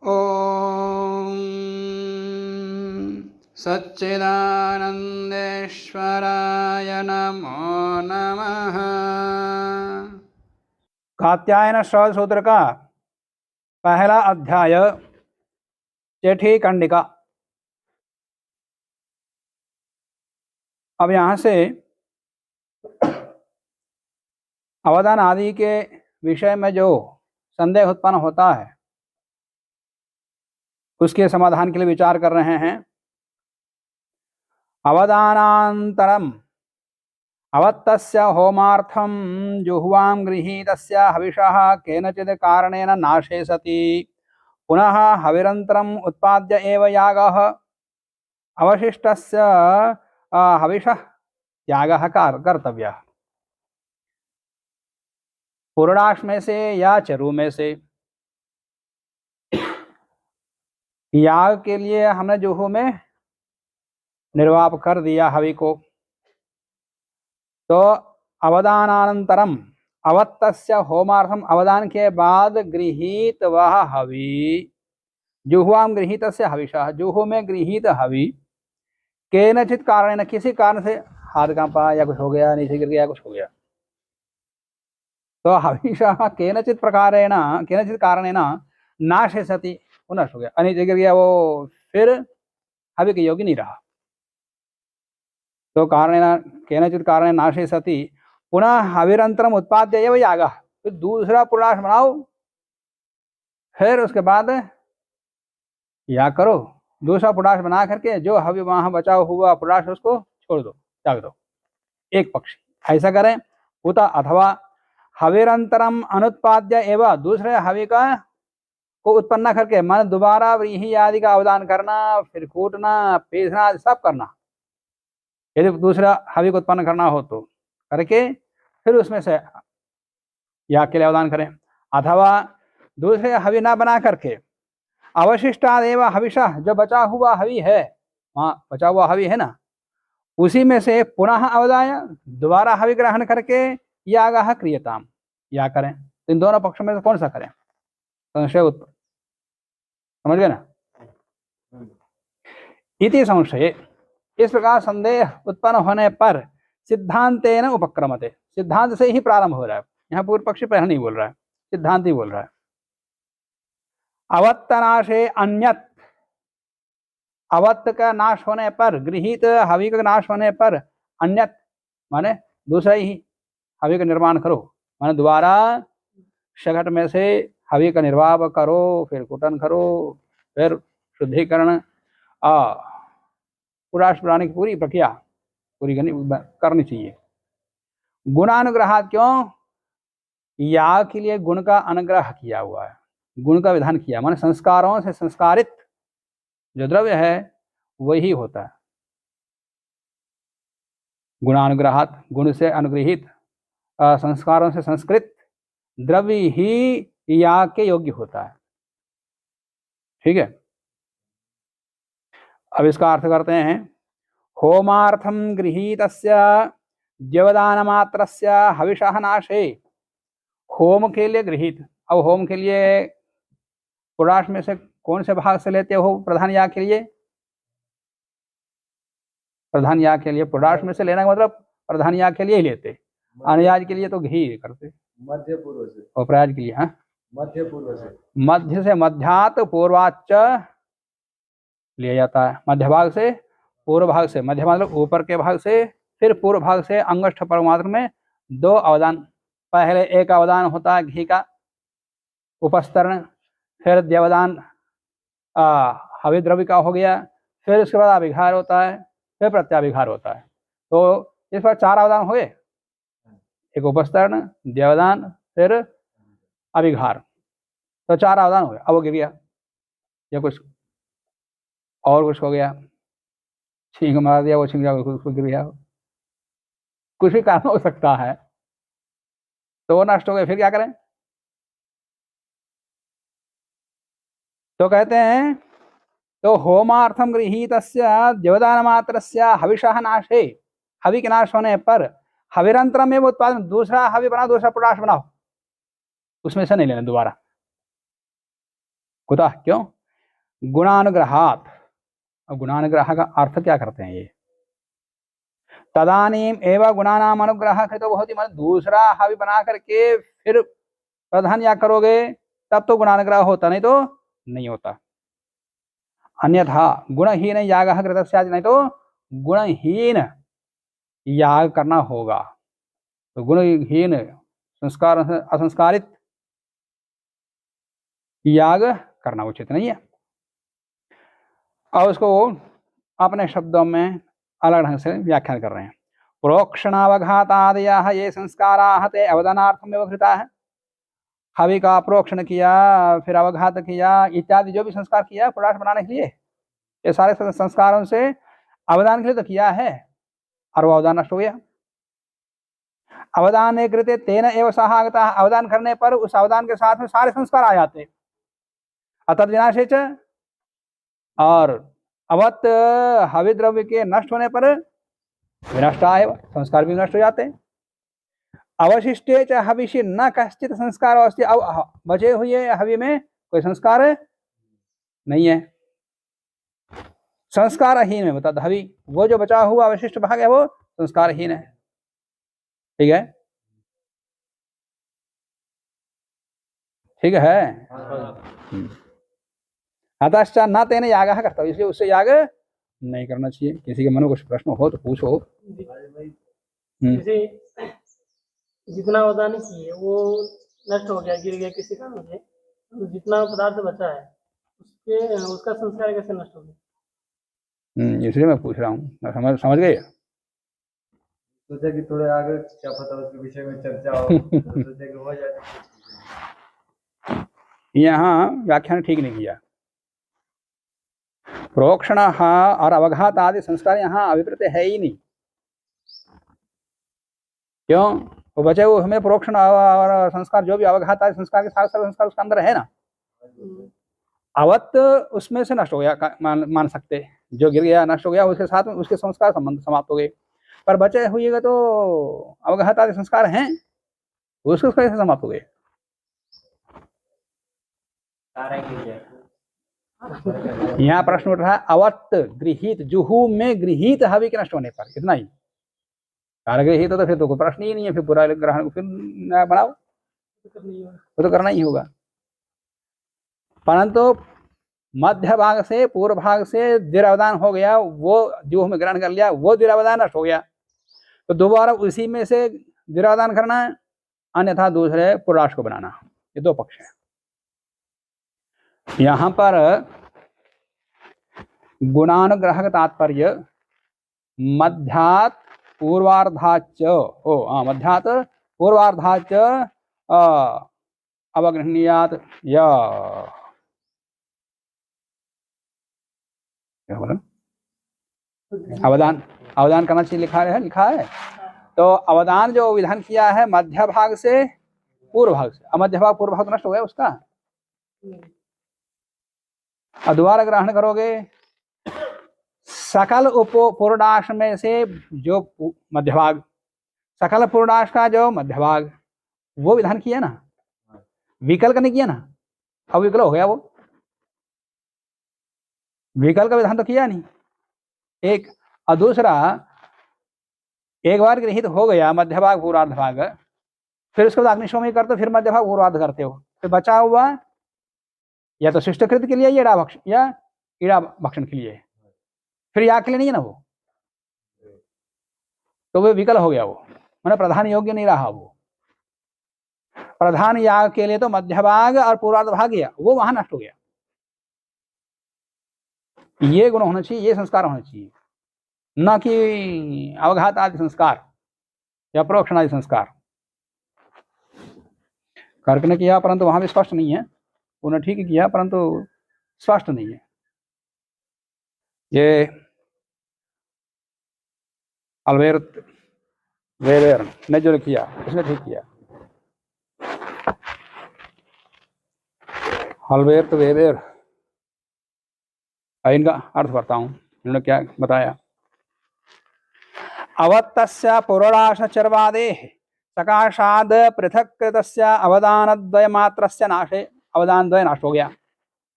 ओम सच्चिदानंदेश्वराय नमो नमः। कात्यायन श्रवण सूत्र का पहला अध्याय चेठी कंडिका। अब यहाँ से अवदान आदि के विषय में जो संदेह उत्पन्न होता है उसके समाधान के लिए विचार कर रहे हैं। अवदानान्तरम अवत्तस्य होमार्थम जुह्वां गृहीतस्य हविषः केनचित् कारणेन नाशे सति पुनः हविरन्तरम् उत्पाद्य एव यागः अवशिष्टस्य हविषः त्यागः कर्तव्यः। पूर्णाश में से या चरु में से याग के लिए हमने जुहू में निर्वाप कर दिया हवि को, तो अवदानानंतरम अवत्तस्य होमार्थम अवदान के बाद गृहीत वह हवि जुहुआम गृहीतस्य हविषः जुहू में गृहीत हवि केनचित् कारणेन किसी कारण से हाथ कांपा या कुछ हो गया, नीचे गिर गया, कुछ हो गया, तो हविषः केनचित् प्रकारेण केनचित् कारणेन नाशे सति वो नष्ट हो गया, नीचे गिर गया, वो फिर हवि के योग्य नहीं रहा। तो कारणेन केनचित् कारणेन नाशे सति पुनः हविरंतरम उत्पाद्य एव यागः, फिर दूसरा पूर्णाश बनाओ, फिर उसके बाद याग करो। दूसरा पूर्णाश बना करके जो हवि वहां बचा हुआ पूर्णाश उसको छोड़ दो, त्याग दो, एक पक्ष ऐसा करें। उत अथवा हविरंतरम अनुत्पाद्य एवं दूसरे हवि का को उत्पन्न करके मन दोबारा व्रीहि आदि का अवदान करना, फिर कूटना, पीसना आदि सब करना। यदि दूसरा हवि को उत्पन्न करना हो तो करके फिर उसमें से याग के लिए अवदान करें। अथवा दूसरे हवि ना बना करके अवशिष्टादेव हविषः जो बचा हुआ हवि है, वहाँ बचा हुआ हवि है ना, उसी में से पुनः अवदाय दोबारा हवि ग्रहण करके यागः क्रियताम, या करें। इन दोनों पक्षों में से कौन सा करें? संशय उत्पन्न, समझ गए ना? इति संशय, इस प्रकार संदेह उत्पन्न होने पर सिद्धांतेन उपक्रमते, सिद्धांत से ही प्रारंभ हो रहा है। यहाँ पूर्व पक्षी पहले नहीं बोल रहा है, सिद्धांत ही बोल रहा है। अवत्तनाशे अन्यत, अवत्त का नाश होने पर, गृहीत हवि का नाश होने पर अन्यत माने दूसरा ही हवि का निर्माण करो, माने दोबारा शघट में से हवि का निर्वाह करो, फिर कुटन करो, फिर शुद्धिकरण पूराश बनाने की पूरी प्रक्रिया पूरी करनी चाहिए। गुणानुग्रहात, क्यों? याग के लिए गुण का अनुग्रह किया हुआ है, गुण का विधान किया, माने संस्कारों से संस्कारित जो द्रव्य है वही होता है। गुणानुग्रहात, गुण से अनुग्रहित, संस्कारों से संस्कृत द्रव्य ही याग के योग्य होता है। ठीक है, अब इसका अर्थ करते हैं। होमार्थम गृहीतस्य द्यवदान मात्रस्य हविषः नाशे, होम के लिए गृहीत, अब होम के लिए पूर्णाश में से कौन से भाग से लेते हो? प्रधान याग के लिए, प्रधान याग के लिए पूर्णाश में से लेना का मतलब प्रधान याग के लिए ही लेते, अनुयाज के लिए तो घी करते, मध्य पूर्व से, और प्रयाज के लिए हाँ मध्य पूर्व से, मध्य से मध्यात पूर्वाच लिया जाता है, मध्य भाग से पूर्व भाग से, मध्य मतलब ऊपर के भाग से, फिर पूर्व भाग से अंगुष्ठ परमात्र में दो अवदान। पहले एक अवदान होता है घी का उपस्तरण, फिर द्यवदान हवि द्रव्य का हो गया, फिर उसके बाद अभिघार होता है, फिर प्रत्याभिघार होता है। तो इस पर चार अवदान हुए, एक उपस्तरण, द्यवदान, फिर अभिघार, तो चार अवदान हुए। अब वो गिर गया या कुछ और कुछ हो गया, छींक मार दिया, वो छींक गया, उसको गिर गया, कुछ भी कारण हो सकता है, तो वो नष्ट हो गए, फिर क्या करें? तो कहते हैं तो होमार्थम गृहीतस्य द्यवदान मात्रस्य हविषः नाशे, हवि के नाश होने पर हविरंतरम में उत्पादन, दूसरा हवि बनाओ, दूसरा प्रकाश बनाओ, उसमें से नहीं लेना दोबारा, कुतः, क्यों? गुणानुग्रहात्। अब गुणानुग्रह का अर्थ क्या करते हैं ये? तदानीम एवं गुणानाम अनुग्रह कृतो भवति, मतलब दूसरा हावी बना करके फिर प्रधान याग करोगे तब तो गुणानुग्रह होता, नहीं तो नहीं होता। अन्यथा गुणहीन याग कृत स्यात्, नहीं तो गुणहीन याग करना होगा। तो गुणहीन संस्कार असंस्कारित याग करना उचित नहीं है। और उसको अपने शब्दों में अलग ढंग से व्याख्यान कर रहे हैं। प्रोक्षणावघातादयः ये संस्काराः ते अवदानार्थम व्यवहृता है। हवि का प्रोक्षण किया, फिर अवघात किया इत्यादि जो भी संस्कार किया पुराण बनाने के लिए, ये सारे संस्कारों से अवदान के लिए तो किया है, और वो अवदान नष्ट हो गया। अवदान कृते तेन एव सहागता, अवदान करने पर उस अवदान के साथ में सारे संस्कार आ जाते। अतद विनाशे च, और अवत हवि द्रव्य के नष्ट होने पर विनष्टा एव, संस्कार भी नष्ट हो जाते। अवशिष्टे च हविषि न कश्चित संस्कार अस्ति, अब बचे हुए हवि में कोई संस्कार नहीं है, संस्कारहीन है। बता हवि, वो जो बचा हुआ अवशिष्ट भाग है वो संस्कारहीन है। ठीक है, ठीक है। अतश्च न तेन याग करता, इसलिए उससे याग नहीं करना चाहिए। किसी के मन में कुछ प्रश्न हो तो पूछो। जैसे जितना अवदान किए वो नष्ट हो गया, गिर गया किसी कारण से, तो जितना पदार्थ बचा है उसका संस्कार कैसे नष्ट हो गया? इसलिए मैं पूछ रहा हूँ। समझ गए? सोचा कि थोड़े आगे क्या पता उसके विषय में चर्चा हो, सोचा कि हो जाए। यहाँ व्याख्यान ठीक नहीं किया। प्रोक्षण और अवघात आदि संस्कार यहाँ अभिप्रेत है ही नहीं। क्यों? वो बचे हुए हमें प्रोक्षण और संस्कार जो भी अवघात आदि संस्कार के साथ साथ संस्कार उसके अंदर है ना, अवत उसमें से नष्ट हो गया मान सकते, जो गिर गया नष्ट हो गया, उसके साथ में उसके संस्कार संबंध समाप्त हो गए। पर बचे हुए तो अवघात आदि संस्कार हैं, उसके कैसे समाप्त हो गए? यहाँ प्रश्न उठ रहा है अवत गृहित जुहू में गृहित हवि के नष्ट होने पर, इतना ही। कारगृहित तो फिर तो कोई प्रश्न ही नहीं है, फिर पूरा ग्रहण को फिर बनाओ, वो तो करना ही होगा। परंतु मध्य भाग से पूर्व भाग से द्विरावदान हो गया, वो जुहू में ग्रहण कर लिया, वो द्विरावदान नष्ट हो गया, तो दोबारा उसी में से द्विरावदान करना है, अन्यथा दूसरे पुराश को बनाना। ये दो पक्ष है। यहाँ पर गुणानुग्रह का तात्पर्य मध्यात् पूर्वार्धाच, मध्यात् पूर्वार्धाच अवगृह्णीयात्, या क्या बोला? अवदान करना चाहिए, लिखा है। तो अवदान जो विधान किया है मध्य भाग से पूर्व भाग से, मध्य भाग पूर्व भाग नष्ट हो गया उसका, दोबारा ग्रहण करोगे सकल पूर्णाश में से जो मध्य भाग, सकल पूर्णाश का जो मध्य भाग, वो विधान किया ना, विकल्प नहीं किया ना, अब विकल्प हो गया, वो विकल्प का विधान तो किया नहीं एक। और दूसरा, एक बार गृहित हो गया मध्य भाग पूर्वार्ध भाग, फिर उसके बाद अग्निशोमी करते, फिर मध्य भाग पूर्वार्ध करते हो, फिर बचा हुआ या तो शिष्टकृत के लिए या ईड़ा भक्षण के लिए, फिर याग के लिए नहीं है ना वो, तो वो विकल हो गया, वो मैंने प्रधान योग्य नहीं रहा। वो प्रधान याग के लिए तो मध्य भाग और पूर्वार्ध भाग गया, वो वहां नष्ट हो गया। ये गुण होना चाहिए, ये संस्कार होना चाहिए, न कि अवघात आदि संस्कार या प्रोक्षण आदि संस्कार। कर्क ने किया परंतु वहां भी स्पष्ट नहीं है, उन्होंने ठीक किया परंतु स्पष्ट नहीं है। ये अल्बेर्ट वेबर ने जो किया उसने ठीक किया। अल्बेर्ट वेबर, इनका अर्थ करता हूं, इन्होंने क्या बताया। अवत्तस्य पुरोडाश चर्वादे सकाशाद पृथक कृतस्य अवदान द्वय मात्रस्य नाशे, अवदान द्वय नष्ट हो गया,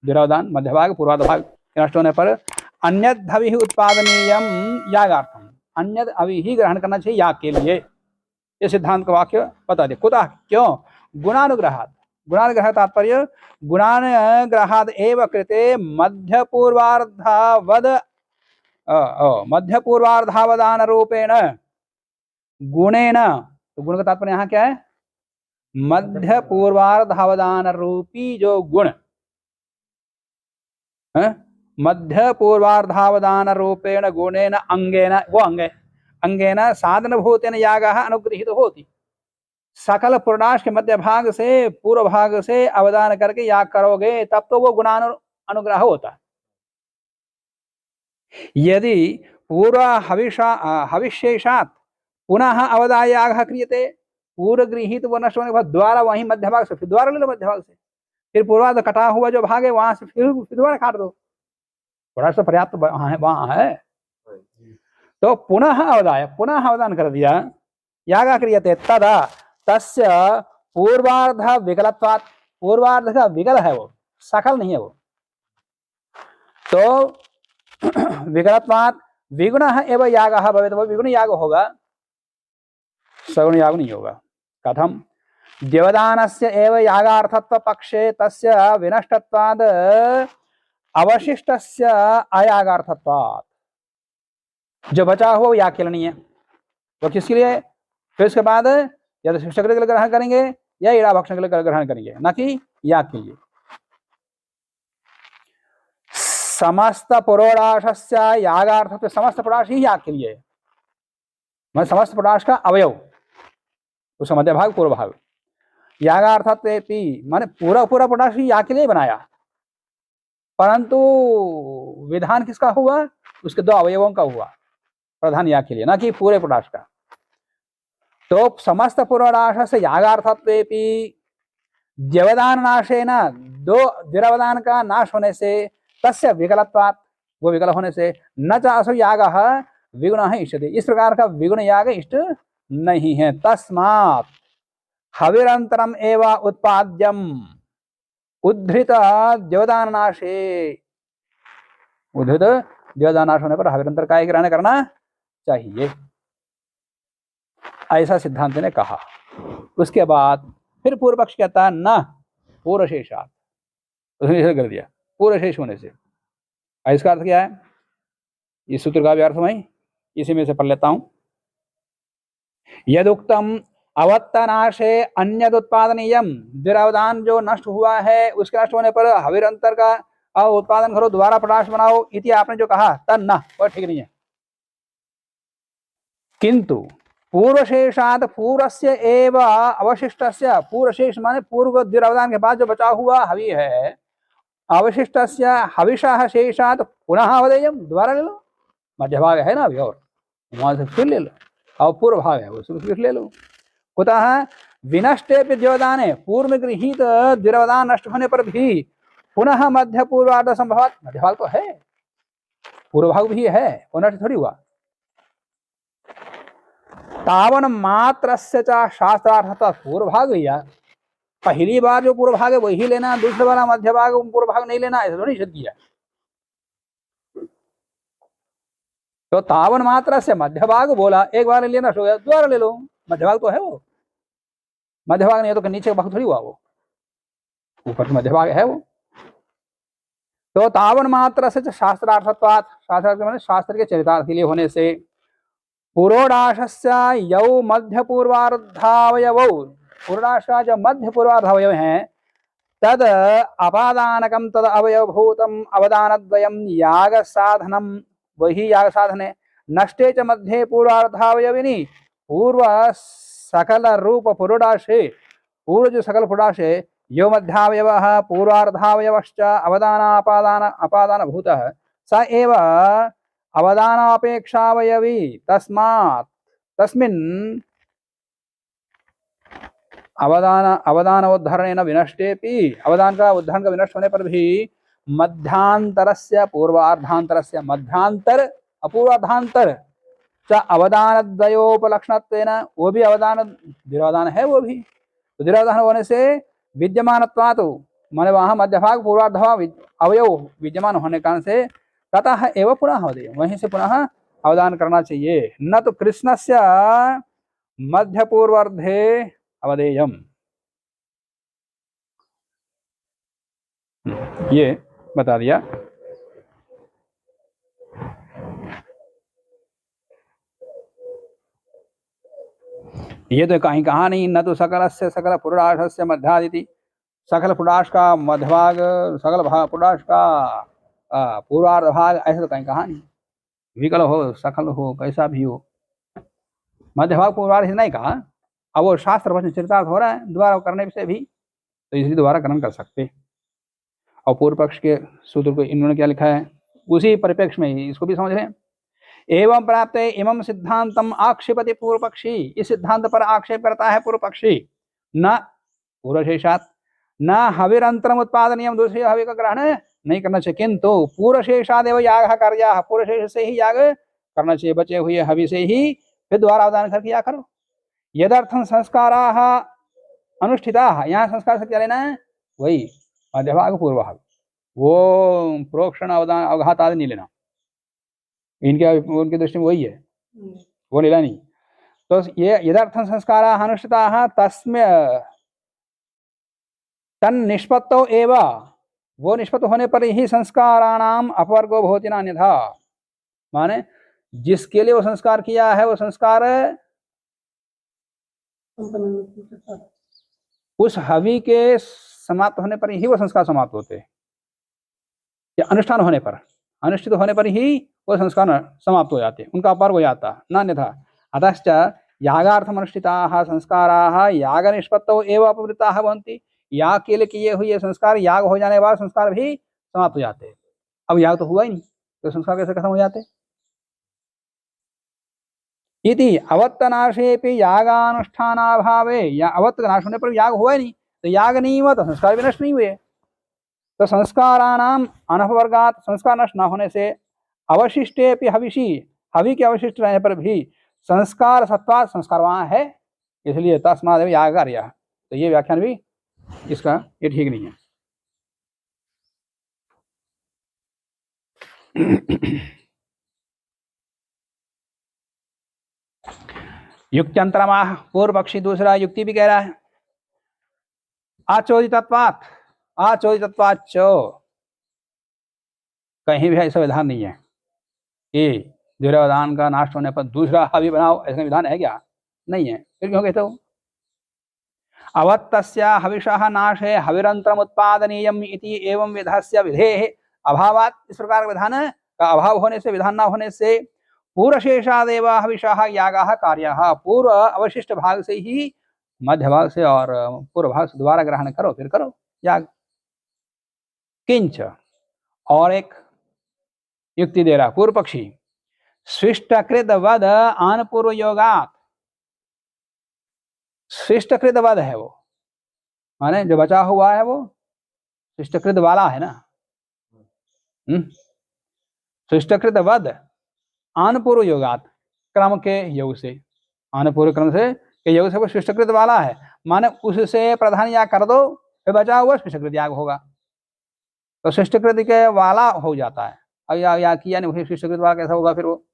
द्विरावधान मध्य भाग पूर्वार्ध भाग नष्ट होने पर अन्यद हवि उत्पादनीयम यागार्थम, अन्यद हवि ही ग्रहण करना चाहिए याग के लिए। ये सिद्धांत का वाक्य बता दे। कुतः क्यों? गुणानुग्रहात्, गुणानुग्रह तात्पर्य गुणानुग्रहाद एव कृते मध्य पूर्वार्धावद मध्य पूर्वार्धावदान रूपेण गुणेन, तो गुण का तात्पर्य यहाँ क्या है? मध्य पूर्वार्धावदान रूपी जो गुण है, मध्य पूर्वार्धावदान रूपेण गुणेन अंगेन, वो अंगेन साधन भूतेन यागः अनुगृहीत होती। सकल पूर्णाश के मध्य भाग से पूर्व भाग से अवदान करके याग करोगे तब तो वो गुणानुग्रह होता है। यदि पूर्व हविशेषात् पुनः अवदाय याग क्रियते, पूर्व गृहीत वो नष्ट होने के बाद द्वारा वहीं मध्य भाग से फिर द्वारा ले लो, मध्य भाग से फिर पूर्वार्ध कटा हुआ जो भाग है वहां से फिर द्वारा काट दो, थोड़ा सा पर्याप्त वहां है। तो पुनः अवदाय, पुनः अवदान कर दिया, याग क्रियते तदा तस्य पूर्वार्ध विकलत्वात्, पूर्वार्ध का विकल है वो, सकल नहीं है वो। तो विकलत्वात् विगुणः एव यागः भवेत्, वो विगुण याग होगा, सगुण याग नहीं होगा। कथम? द्यवदानस्य एव यागार्थत्व पक्षे तस्य विनष्टत्वाद् अवशिष्टस्य अयागार्थत्वात्, जो बचा हुआ वो याग के लिए नहीं है, वो किसके लिए? फिर उसके बाद या तो शिष्ट के लिए ग्रहण करेंगे या ईड़ा भक्षण के लिए ग्रहण करेंगे, न कि याग के लिए। समस्त पुरोडाशस्य यागार्थत्व, समस्त पुरोडाश ही याग के लिए है, मतलब समस्त पुरोडाश का अवयव, उसका मध्य भाग पूर्व भाग। यागार्थत्व माने पूरा पूरा पुरोडाश ही याग के लिए बनाया, परंतु विधान किसका हुआ? उसके दो अवयवों का हुआ, प्रधान याग के लिए, न कि पूरे पुरोडाश का। तो समस्त पुरोडाश से यागार्थत्वेपि द्यवदान नाशेन, दो द्विरावदान का नाश होने से तस्य विकलत्वात्, वो विकल होने से न च असौ यागः विगुणः इष्यते, इस प्रकार का विगुण याग इष्ट नहीं है। तस्मात् हविरंतरम एव उत्पाद्यम उद्धृत द्यवदान नाशे, उद्धृत द्यवदान नाश होने पर हविरंतर का ग्रहण करना चाहिए, ऐसा सिद्धांत ने कहा। उसके बाद फिर पूर्व पक्ष कहता है न पूर्व शेषात्, उसने कर दिया पूर्व शेष होने से। इसका अर्थ क्या है? इस सूत्र का भी अर्थ मैं इसी में से पढ़ लेता हूं। यदुक्तम अवत्तनाशे अन्यद उत्पादनीयम, द्विरावदान जो नष्ट हुआ है उसके नष्ट होने पर हविरंतर का उत्पादन करो, दोबारा प्रकाश बनाओ, इति आपने जो कहा तन न, वह ठीक नहीं है। किंतु पूर्वशेषाद पूर्वस्य एव अवशिष्टस्य, पूर्वशेष माने पूर्व द्विरावदान के बाद जो बचा हुआ हवि है, अवशिष्टस्य हविषः शेषात् पुनः अवदेयम, दोबारा ले लो, मध्य भाग है ना अभी और वहां से फिर ले लो, और पूर्व भाग है उसको फिर ले लो। कुतः विनष्टे द्योदाने, पूर्व में गृहीत द्विरावदान नष्ट होने पर भी पुनः मध्य पूर्वार्ध संभवात्, मध्य भाग तो है, पूर्व भाग भी है, वो नष्ट थोड़ी हुआ। तावन मात्रस्य च शास्त्रार्थतः, पूर्व भाग भैया पहली बार जो पूर्व भाग है वही लेना, दूसरे वाला मध्य भाग पूर्व भाग नहीं लेना, ऐसा नहीं किया। तो तावन मात्र से मध्य भाग बोला, एक बार लेना हो गया, दोबारा ले लो, मध्य भाग तो है वो, मध्य भाग नहीं है तो नीचे का भाग थोड़ी हुआ, वो ऊपर मध्य भाग है वो। तो तावन मात्र से शास्त्रार्थत्वात्, शास्त्रार्थ माने शास्त्र के चरितार्थ के लिए होने से, पुरोडाशस्य यौ मध्य पूर्वार्धावयवौ, पुरोडाश का जो मध्य पूर्वार्धावयव है, तद अपादानकम तद अवयवभूतम अवदानद्वयम याग साधनम, वही याग साधन है। नष्टे च मध्य पूर्वार्धावयविनी, पूर्व सकल रूप पुरोडाशे, पूर्व जो सकल पुरोडाश है, यो मध्यावयव पूर्वार्धावयवश्च अवदानापादान अपादान भूतः स एव अवदानापेक्षावयवी, तस्मात् तस्मिन् अवदान उद्धरणेन विनष्टेपि, अवदान का उद्धरण का विनष्ट होने पर भी मध्यांतरस्य पूर्वार्धांतरस्य, मध्यांतर अपूर्वार्धांतर च अवदानद्वयोपलक्षणत्वेन, वो भी अवदान द्विरावदान है, वो भी तो द्विरावदान होने से विद्यमानत्वात् माने वहां मध्यभाग पूर्वार्धभाग अवयव विद्यमान होने कारण से ततः एवं पुनः अवधेय, वहीं से पुनः अवदान करना चाहिए, न तो कृष्णस्य मध्य पूर्वार्धे अवधेयम। ये बता दिया। ये तो कहीं कहा नहीं, न तो सकलस्य सकल पुरुषास्य मध्यादिति, सकल पुरुष का मध्यभाग, सकल भाग पुरुष का पूर्वार्ध भाग, ऐसे तो कहीं कहा नहीं। विकल हो सकल हो कैसा भी हो, मध्य भाग पूर्वार्ध नहीं कहा। अब वो शास्त्र वचन चरितार्थ हो रहा है दोबारा करने से भी, तो इसलिए दोबारा ग्रहण कर सकते। और पूर्व पक्ष के सूत्र को इन्होंने क्या लिखा है, उसी परिप्रेक्ष्य में ही इसको भी समझ रहे हैं। एवं प्राप्त इमं सिद्धांतम आक्षेपति पूर्व पक्षी, इस सिद्धांत पर आक्षेप करता है पूर्व पक्षी। न पूर्वशेषात न हविरंतरम उत्पादनीयम, दूसरे हवि का ग्रहण नहीं करना चाहिए, किंतु पूर्वशेषादेव याग कार्य, पूर्वशेष से ही याग करना चाहिए, बचे हुए हवि से ही फिर द्वारा अवदान करके याग करो। यदर्थम संस्काराः अनुष्ठिताः, यहाँ संस्कार से क्या लेना है, वही मध्यभाग पूर्व भाग, वो प्रोक्षण अवदान अवघात आदि नहीं लेना, इनके उनकी दृष्टि में वही है, वो लेना नहीं। तो ये यदर्थम संस्काराः अनुष्ठिताः तस्मै तन निष्पत्तो एव, वो निष्पत्त होने पर ही संस्काराणाम अपवर्गो भवति न अन्यथा, माने जिसके लिए वो संस्कार किया है वो संस्कार उस हवि के समाप्त होने पर ही वो संस्कार समाप्त होते हैं, या अनुष्ठान होने पर, अनुष्ठित होने पर ही वो संस्कार समाप्त हो जाते हैं, उनका अपवर्ग हो जाता न अन्यथा। अतश्च यागार्थम अनुष्ठिताः संस्काराः याग निष्पत्तौ एव अपवृत्ताः भवन्ति, याग के लिए किए हुए संस्कार याग हो जाने के बाद संस्कार भी समाप्त हो जाते हैं। अब याग तो हुआ ही नहीं, तो संस्कार कैसे खत्म हो जाते। इति अवत्तनाशेपि यागानुष्ठानाभावे, या अवत्त नाश होने पर याग हुआ ही नहीं, तो याग नहीं हुआ तो संस्कार भी नष्ट नहीं हुए। तो संस्काराणाम अनपवर्गात, संस्कार नष्ट न होने से अवशिष्टेपि हविषि, हवि के अवशिष्ट रहने पर भी संस्कार सत्वात्, संस्कार वहाँ है, इसलिए तस्मादेव याग कार्य। तो ये व्याख्यान भी इसका ये ठीक नहीं है। युक्त्यंतरमाह, पूर्व पक्षी दूसरा युक्ति भी कह रहा है, आचोदितत्वात्, आचोदितत्वाच्च, कहीं भी ऐसा विधान नहीं है कि दुर्योधन का नाश होने पर दूसरा हवि बनाओ, ऐसा विधान है क्या, नहीं है। फिर क्यों कहते हो, अवत्तस्य हविषः नाशे हविरंतरम उत्पादनीयम इति एवं विधस्य विधेः अभावात्, इस प्रकार विधान का अभाव होने से, विधान न होने से पूर्वशेषादेव हविषः यागः कार्यः, पूर्व अवशिष्ट भाग से ही मध्य भाग से और पूर्व भाग से दोबारा ग्रहण करो, फिर करो याग। किंच, और एक युक्ति दे रहा पूर्व पक्षी, शिष्टकृत वद आन पूर्व योगात, शिष्टकृत वध है वो, माने जो बचा हुआ है वो शिष्टकृत वाला है ना, शिष्टकृत वध आनपूर्व योगात, क्रम के योग से, आनपूर्व क्रम से के योग से वो शिष्टकृत वाला है, माने उससे प्रधान याग कर दो, फिर बचा हुआ शिष्टकृत याग होगा, तो शिष्टकृत के वाला हो जाता है। अब याग किया नहीं, शिष्टकृत वाला कैसा होगा फिर वो,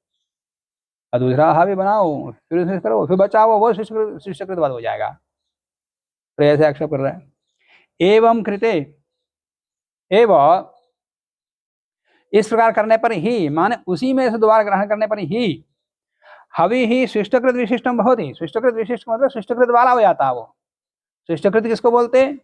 दूसरा हवि बनाओ, फिर उसे करो, फिर बचा हुआ वो शिष्टकृत वाला हो जाएगा। तो ऐसे आक्षेप कर रहा है। एवं कृते, एवं इस प्रकार करने पर ही, माने उसी में से दोबारा ग्रहण करने पर ही हवि ही शिष्टकृत विशिष्टम भवति, शिष्टकृत विशिष्ट मतलब शिष्टकृत वाला हो जाता है वो। शिष्टकृत किसको बोलते हैं,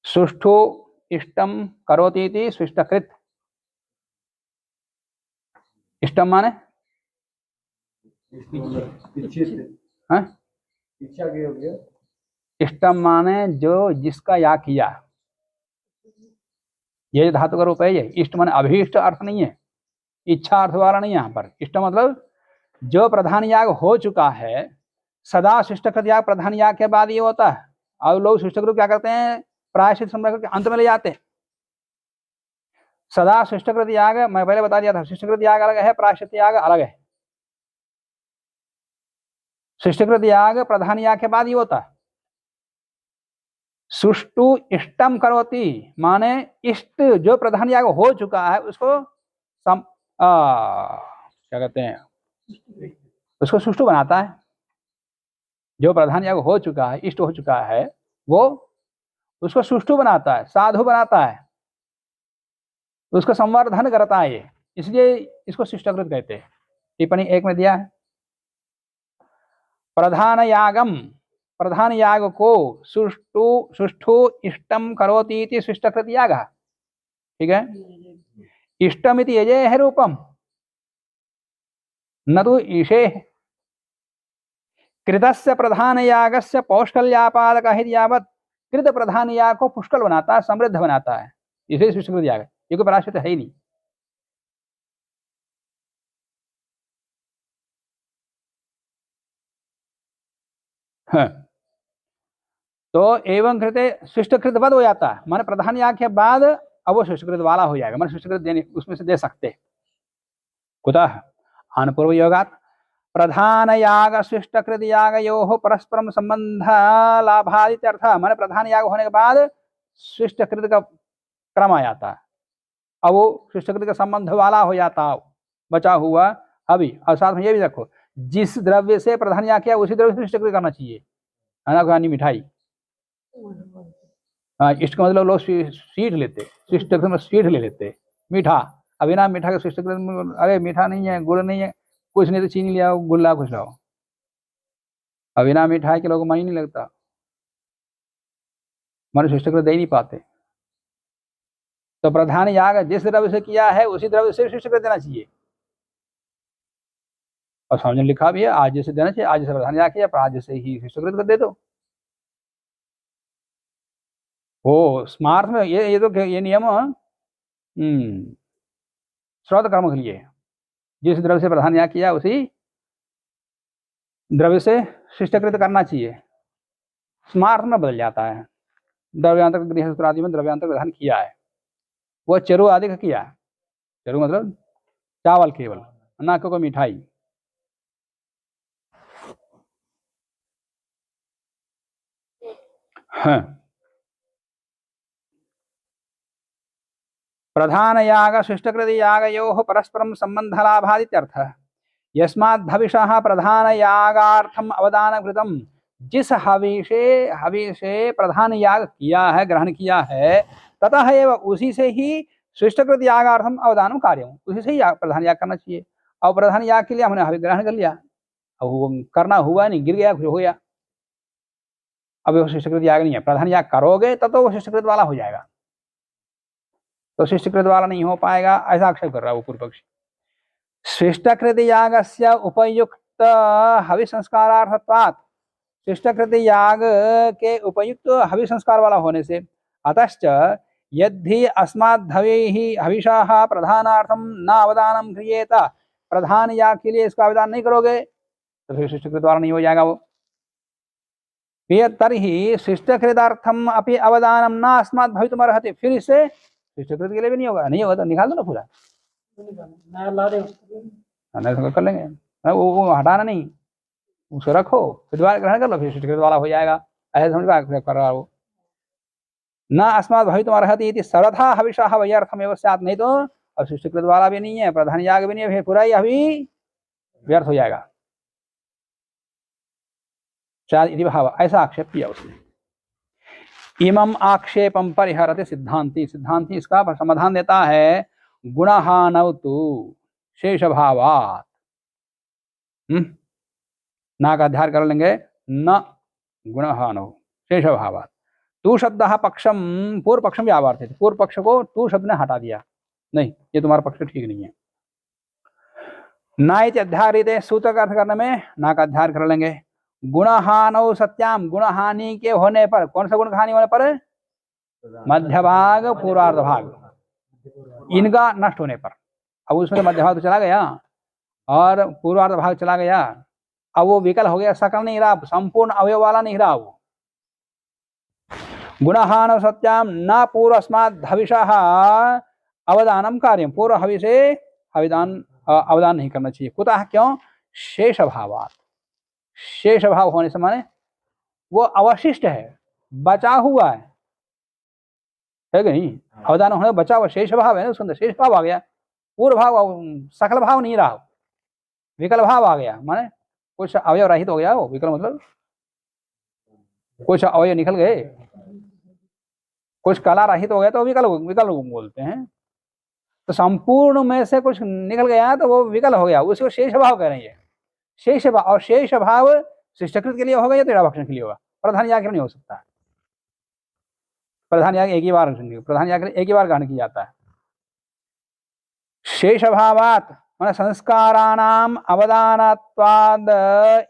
सुष्ठु इष्टम करोति इति शिष्टकृत, इष्टम माने इच्छा के योग्य, इष्टम माने जो जिसका याग किया, ये धातु का रूप है ये। इष्ट माने अभीष्ट अर्थ नहीं है, इच्छा अर्थ वाला नहीं, यहाँ पर इष्ट मतलब जो प्रधान याग हो चुका है, सदा शिष्टकृत याग प्रधान याग के बाद ये होता है, और लोग शिष्टकृत क्या करते हैं, प्रायश्चित समय करके अंत में ले जाते हैं। सदा शिष्टकृत याग, मैं पहले बता दिया था, शिष्टकृत याग अलग है, प्रायश्चित याग अलग है। शिष्टकृत याग प्रधान याग के बाद ही होता है। सुष्टु इष्टम करोति, माने इष्ट जो प्रधान याग हो चुका है उसको क्या कहते हैं, उसको सुष्टु बनाता है। जो प्रधान याग हो चुका है, इष्ट हो चुका है, वो उसको सुष्टु बनाता है, साधु बनाता है, उसको संवर्धन करता है। ये इसलिए इसको शिष्टकृत कहते हैं। टिप्पणी 1 में दिया है, प्रधान यागम, प्रधान याग को सुष्ठु इष्टम करोति इति शिष्टकृत याग। ठीक है, इष्टम इति यजे है रूपम, न तो ईशे। कृतस्य प्रधान यागस्य पौष्कल्यापादक हित यावत, कृत प्रधान याग को पुष्कल बनाता है, समृद्ध बनाता है, इसे शिष्टकृत याग है। ये कोई प्रायश्चित है ही नहीं। हाँ। तो एवं कृते शिष्टकृत वध हो जाता है, माने प्रधान याग के बाद अब वो शिष्टकृत वाला हो जाएगा, माने शिष्टकृत देने उसमें से दे सकते। कुतः अनुपूर्व योगात् प्रधान याग शिष्टकृत यागयोः परस्परम संबंध लाभादित्यर्थ, माने प्रधान याग होने के बाद शिष्टकृत का क्रम आ जाता है, अब वो शिष्टकृत का संबंध वाला हो जाता है, बचा हुआ अभी। और साथ में ये भी रखो, जिस द्रव्य से प्रधान याग किया उसी द्रव्य से शिष्टकृत करना चाहिए, अनाघानी मिठाई। हाँ, इसका मतलब लोग स्वीट लेते, शिष्टकृत में स्वीट ले लेते, मीठा। अभी ना मीठा का शिष्टकृत में, अरे मीठा नहीं है, गुड़ नहीं है, कुछ नहीं तो चीनी ले आओ, गुल्ला कुछ लाओ। अभी ना मिठाई के लोगों को मन ही नहीं लगता, मन शिष्टकृत दे नहीं पाते। तो प्रधान याग जिस द्रव्य से किया है उसी द्रव्य से शिष्टकृत देना चाहिए। और समझ लिखा भी है, आज जैसे देना चाहिए, आज जैसे प्रधान याग किया, आज जैसे ही शिष्टकृत कर दे दो। वो स्मार्थ में ये तो ये नियम श्रौत कर्म के लिए, जिस द्रव्य से प्रधान याग किया उसी द्रव्य से शिष्टकृत करना चाहिए। स्मार्थ में बदल जाता है। द्रव्यांतर गृहस्थ आदि में द्रव्यांतर प्रधान किया है, वो चरु आदि का किया है। चरु मतलब चावल केवल, ना कोई मिठाई। हाँ। प्रधान याग शिष्टकृत यागयोः परस्परम संबंध लाभादित्यर्थः। यस्मात् हविषः प्रधान यागार्थम अवदान कृतम, जिस हविषे प्रधान याग किया है, ग्रहण किया है, ततः एव उसी से ही शिष्टकृत यागार्थम अवदानम कार्यम, उसी से ही प्रधान याग करना चाहिए। और प्रधान याग के लिए हमने हवि ग्रहण कर लिया, अब वो करना हुआ नहीं, गिर गया, कुछ हो गया, अब वो शिष्टकृत याग नहीं है। प्रधान याग करोगे तब तो वो शिष्टकृत वाला हो जाएगा, तो शिष्टकृत वाला नहीं हो पाएगा, ऐसा आक्षेप कर रहा है वो पूर्व पक्षी। शिष्टकृत यागस्य उपयुक्त हवि संस्कारार्थत्वात्, शिष्टकृत याग के उपयुक्त हवि संस्कार वाला होने से, अतश्च यदि अस्माद् हविषाः प्रधानार्थम न अवदानम क्रियेत, प्रधान याग के लिए इसका अवदान नहीं करोगे तो फिर शिष्टकृत वाला नहीं हो जाएगा वो। तर्हि शिष्टकृतार्थम अपि अवदानम न अस्माद् भवितुमर्हति, फिर इससे शिष्टकृत के लिए भी नहीं होगा, नहीं होगा तो निकाल दो ना पूरा, नहीं कर लेंगे, वो हटाना नहीं, उसको रखो, फिर दोबारा ग्रहण कर लो, फिर शिष्टकृत वाला हो जाएगा, ऐसे समझ कर रहा हो। न अस्माद् भवितुमर्हति इति सर्वथा हविषः व्यर्थमेव स्यात्, नहीं तो अब शिष्टकृत वाला भी नहीं है, प्रधान याग भी नहीं है, फिर पूरा ही अभी व्यर्थ हो जाएगा, शायद इति भाव, ऐसा आक्षेप किया उसने। इमम आक्षेपम परिहरते सिद्धांति, सिद्धांति इसका समाधान देता है, गुणहानौ तु शेष भावात्, ना का अध्याय कर लेंगे, न गुणहानौ शेष भावात्। तू शब्द पक्षम, पूर्व पक्षम व्यावर्तित, पूर्व पक्ष को तू शब्द ने हटा दिया, नहीं ये तुम्हारा पक्ष ठीक नहीं है। ना इति अध्याय सूत्र का अर्थ करने में ना का अध्याय कर लेंगे। गुणहानौ सत्याम, गुणहानि के होने पर, कौन सा गुण हानि होने पर, मध्य भाग पूर्वार्ध भाग, इनका नष्ट होने पर। अब उसमें मध्य भाग तो चला गया और पूर्वार्ध भाग चला गया, अब वो विकल हो गया, सकल नहीं रहा, संपूर्ण अवयव वाला नहीं रहा वो। गुणहानौ सत्याम न पूर्वस्माद् हविषः अवदानम कार्यम, पूर्व हवि से अवदान नहीं करना चाहिए। कुतः, क्यों? शेष भावात, शेष भाव होने से माने वो अवशिष्ट है, बचा हुआ है कि नहीं? अवदान होने बचा हुआ शेष भाव है ना, उसके अंदर शेष भाव आ गया। पूर्व भाव सकल भाव नहीं रहा, विकल भाव आ गया, माने कुछ अवयव रहित हो गया। वो विकल मतलब कुछ अवयव निकल गए, कुछ कला रहित हो गया तो विकल विकल बोलते हैं। तो संपूर्ण में से कुछ निकल गया तो वो विकल हो गया, उसको शेष भाव कह रहे हैं। शेष भाव, और शेष भाव शिष्टकृत के लिए होगा या तेड़ाभक्षण के लिए होगा? प्रधान याग नहीं हो सकता। प्रधान याग एक ही बार, प्रधान याग एक ही बार ग्रहण किया जाता है। शेष भावात माने संस्काराणाम अवदानत्वाद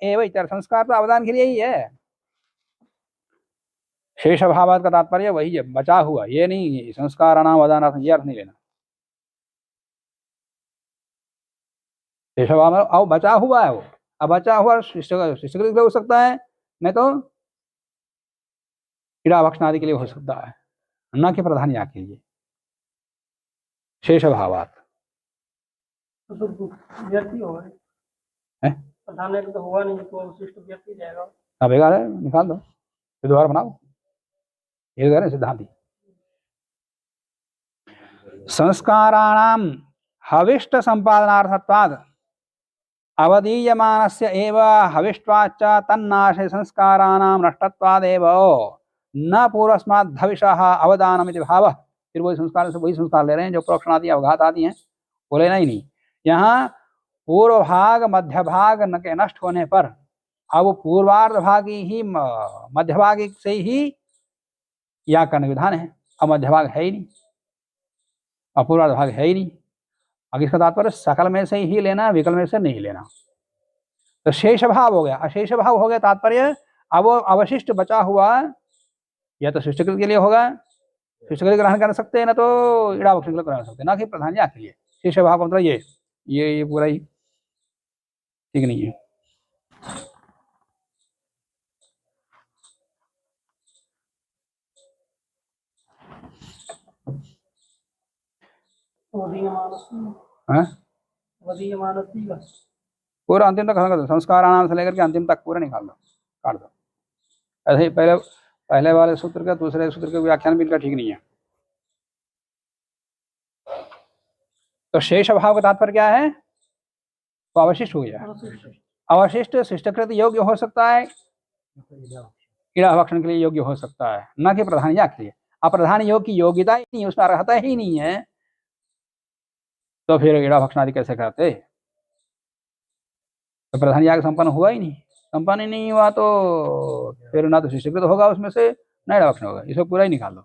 एव इत्यर्थ। संस्कार तो अवदान के लिए ही है। शेष भावात का तात्पर्य वही है, बचा हुआ, ये नहीं संस्काराणाम अवदानात्, ये अर्थ नहीं लेना। शेष भाव अब बचा हुआ है, वो अब बचा हुआ शिष्टकृत के लिए हो सकता है, नहीं तो क्रीड़ाभक्षण आदि के लिए हो सकता है, न कि प्रधान याग के लिए। शेष भावात तो व्यक्ति होगा, प्रधान याग तो हुआ नहीं, तो शिष्ट व्यक्ति जाएगा। अब बेकार है, निकाल दो, फिर दोबारा बनाओ। ये कह रहे सिद्धांति। संस्काराणाम हविष्ट संपादनार्थत्वाद अवदीयमानस्य एव हविष्ट्वाच्च तन्नाशे संस्काराणाम नष्टत्वादेव न पूर्वस्माद् धविषः अवदानम् इति भावः। फिर वही संस्कार से वही संस्कार ले रहे हैं जो प्रोक्षण आदि अवघात आदि हैं, वो लेना ही नहीं। यहाँ पूर्व भाग मध्य भाग न के नष्ट होने पर अब पूर्वार्ध भाग ही मध्य भाग से ही याग करने विधान है। अब मध्य भाग है ही नहीं, अपूर्वार्ध भाग है ही नहीं। अब इसका तात्पर्य सकल में से ही लेना, विकल में से नहीं लेना। तो शेष भाव हो गया, अशेष भाव हो गया। तात्पर्य अब अवशिष्ट बचा हुआ या तो शिष्टकृत के लिए होगा, शिष्टकृत ग्रहण कर सकते हैं, ना तो क्रीड़ाभक्षण के लिए ग्रहण कर सकते हैं, ना कि प्रधान याग के लिए। शेष भाव मतलब ये पूरा ही ठीक नहीं है। पूरा अंतिम तक खत्म कर दो, संस्काराणाम से लेकर के अंतिम तक पूरा निकाल दो, काट दो। ऐसे ही पहले वाले सूत्र का दूसरे सूत्र का व्याख्यान भी इनका ठीक नहीं है। तो शेष भाव का तात्पर्य क्या है? तो अवशिष्ट हो गया। अवशिष्ट शिष्टकृत योग्य हो सकता है, क्रीड़ाभक्षण के लिए योग्य हो सकता है, न कि प्रधान याग के लिए। अप्रधान योग की योग्यता ही नहीं, उसमें अर्हता ही नहीं है, तो फिर क्रीड़ाभक्षण आदि कैसे करते? तो प्रधान याग संपन्न हुआ ही नहीं, संपन्न ही नहीं हुआ तो फिर ना तो शिष्टकृत होगा उसमें से, ना क्रीड़ाभक्षण होगा। इसको पूरा ही निकाल दो,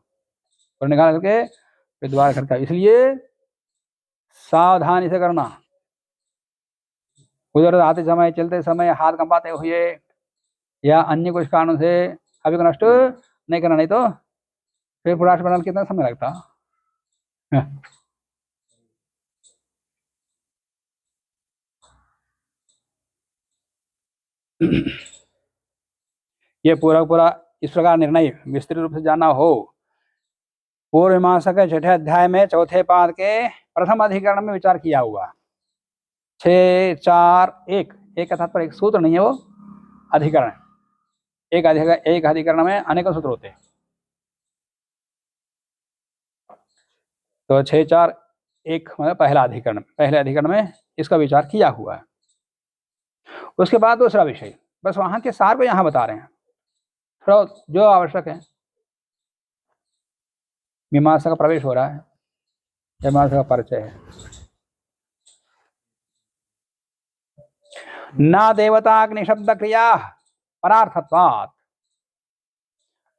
और निकाल करके फिर दोबारा करके। इसलिए सावधानी से करना। उधर आते समय, चलते समय हाथ कंपाते हुए या अन्य कुछ कारणों से अभी को नष्ट नहीं करना, नहीं तो फिर पुराण बनाने कितना समय लगता है। ये पूरा इस प्रकार निर्णय विस्तृत रूप से जाना हो, पूर्व मीमांसा के छठे अध्याय में चौथे पाद के प्रथम अधिकरण में विचार किया हुआ। 6-4-1 एक का तात्पर्य एक सूत्र नहीं है, वो अधिकरण। एक अधिकरण में अनेकों सूत्र होते हैं। तो 6-4-1 मतलब पहला अधिकरण, पहले अधिकरण में इसका विचार किया हुआ है। उसके बाद दूसरा विषय, बस वहां के सार को यहाँ बता रहे हैं, थोड़ा जो आवश्यक है। मीमांसा का प्रवेश हो रहा है, मीमांसा का परिचय है। न देवताग्नि शब्द क्रिया परार्थत्वात्।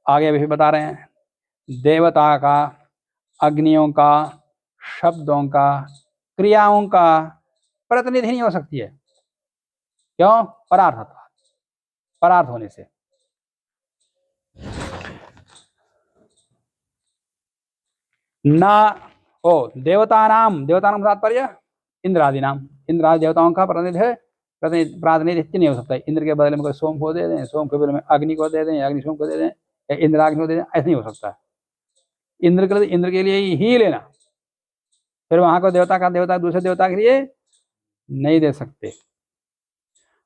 आगे भी बता रहे हैं, देवता का, अग्नियों का, शब्दों का, क्रियाओं का प्रतिनिधि नहीं हो सकती है। क्यों? परार्थत्वात्, परार्थ होने से। न देवतानाम तात्पर्य इंद्रादि नाम, इंद्रादि देवताओं का प्रातिनिधित्य नहीं हो सकता। इंद्र के बदले में कोई सोम को दे दें, सोम के बदले में अग्नि को दे दें, अग्नि सोम को दे दें, या इंद्राग्नि को दे दें, ऐसा नहीं हो सकता। इंद्र के लिए ही लेना। फिर वहां को देवता का देवता दूसरे देवता के लिए नहीं दे सकते।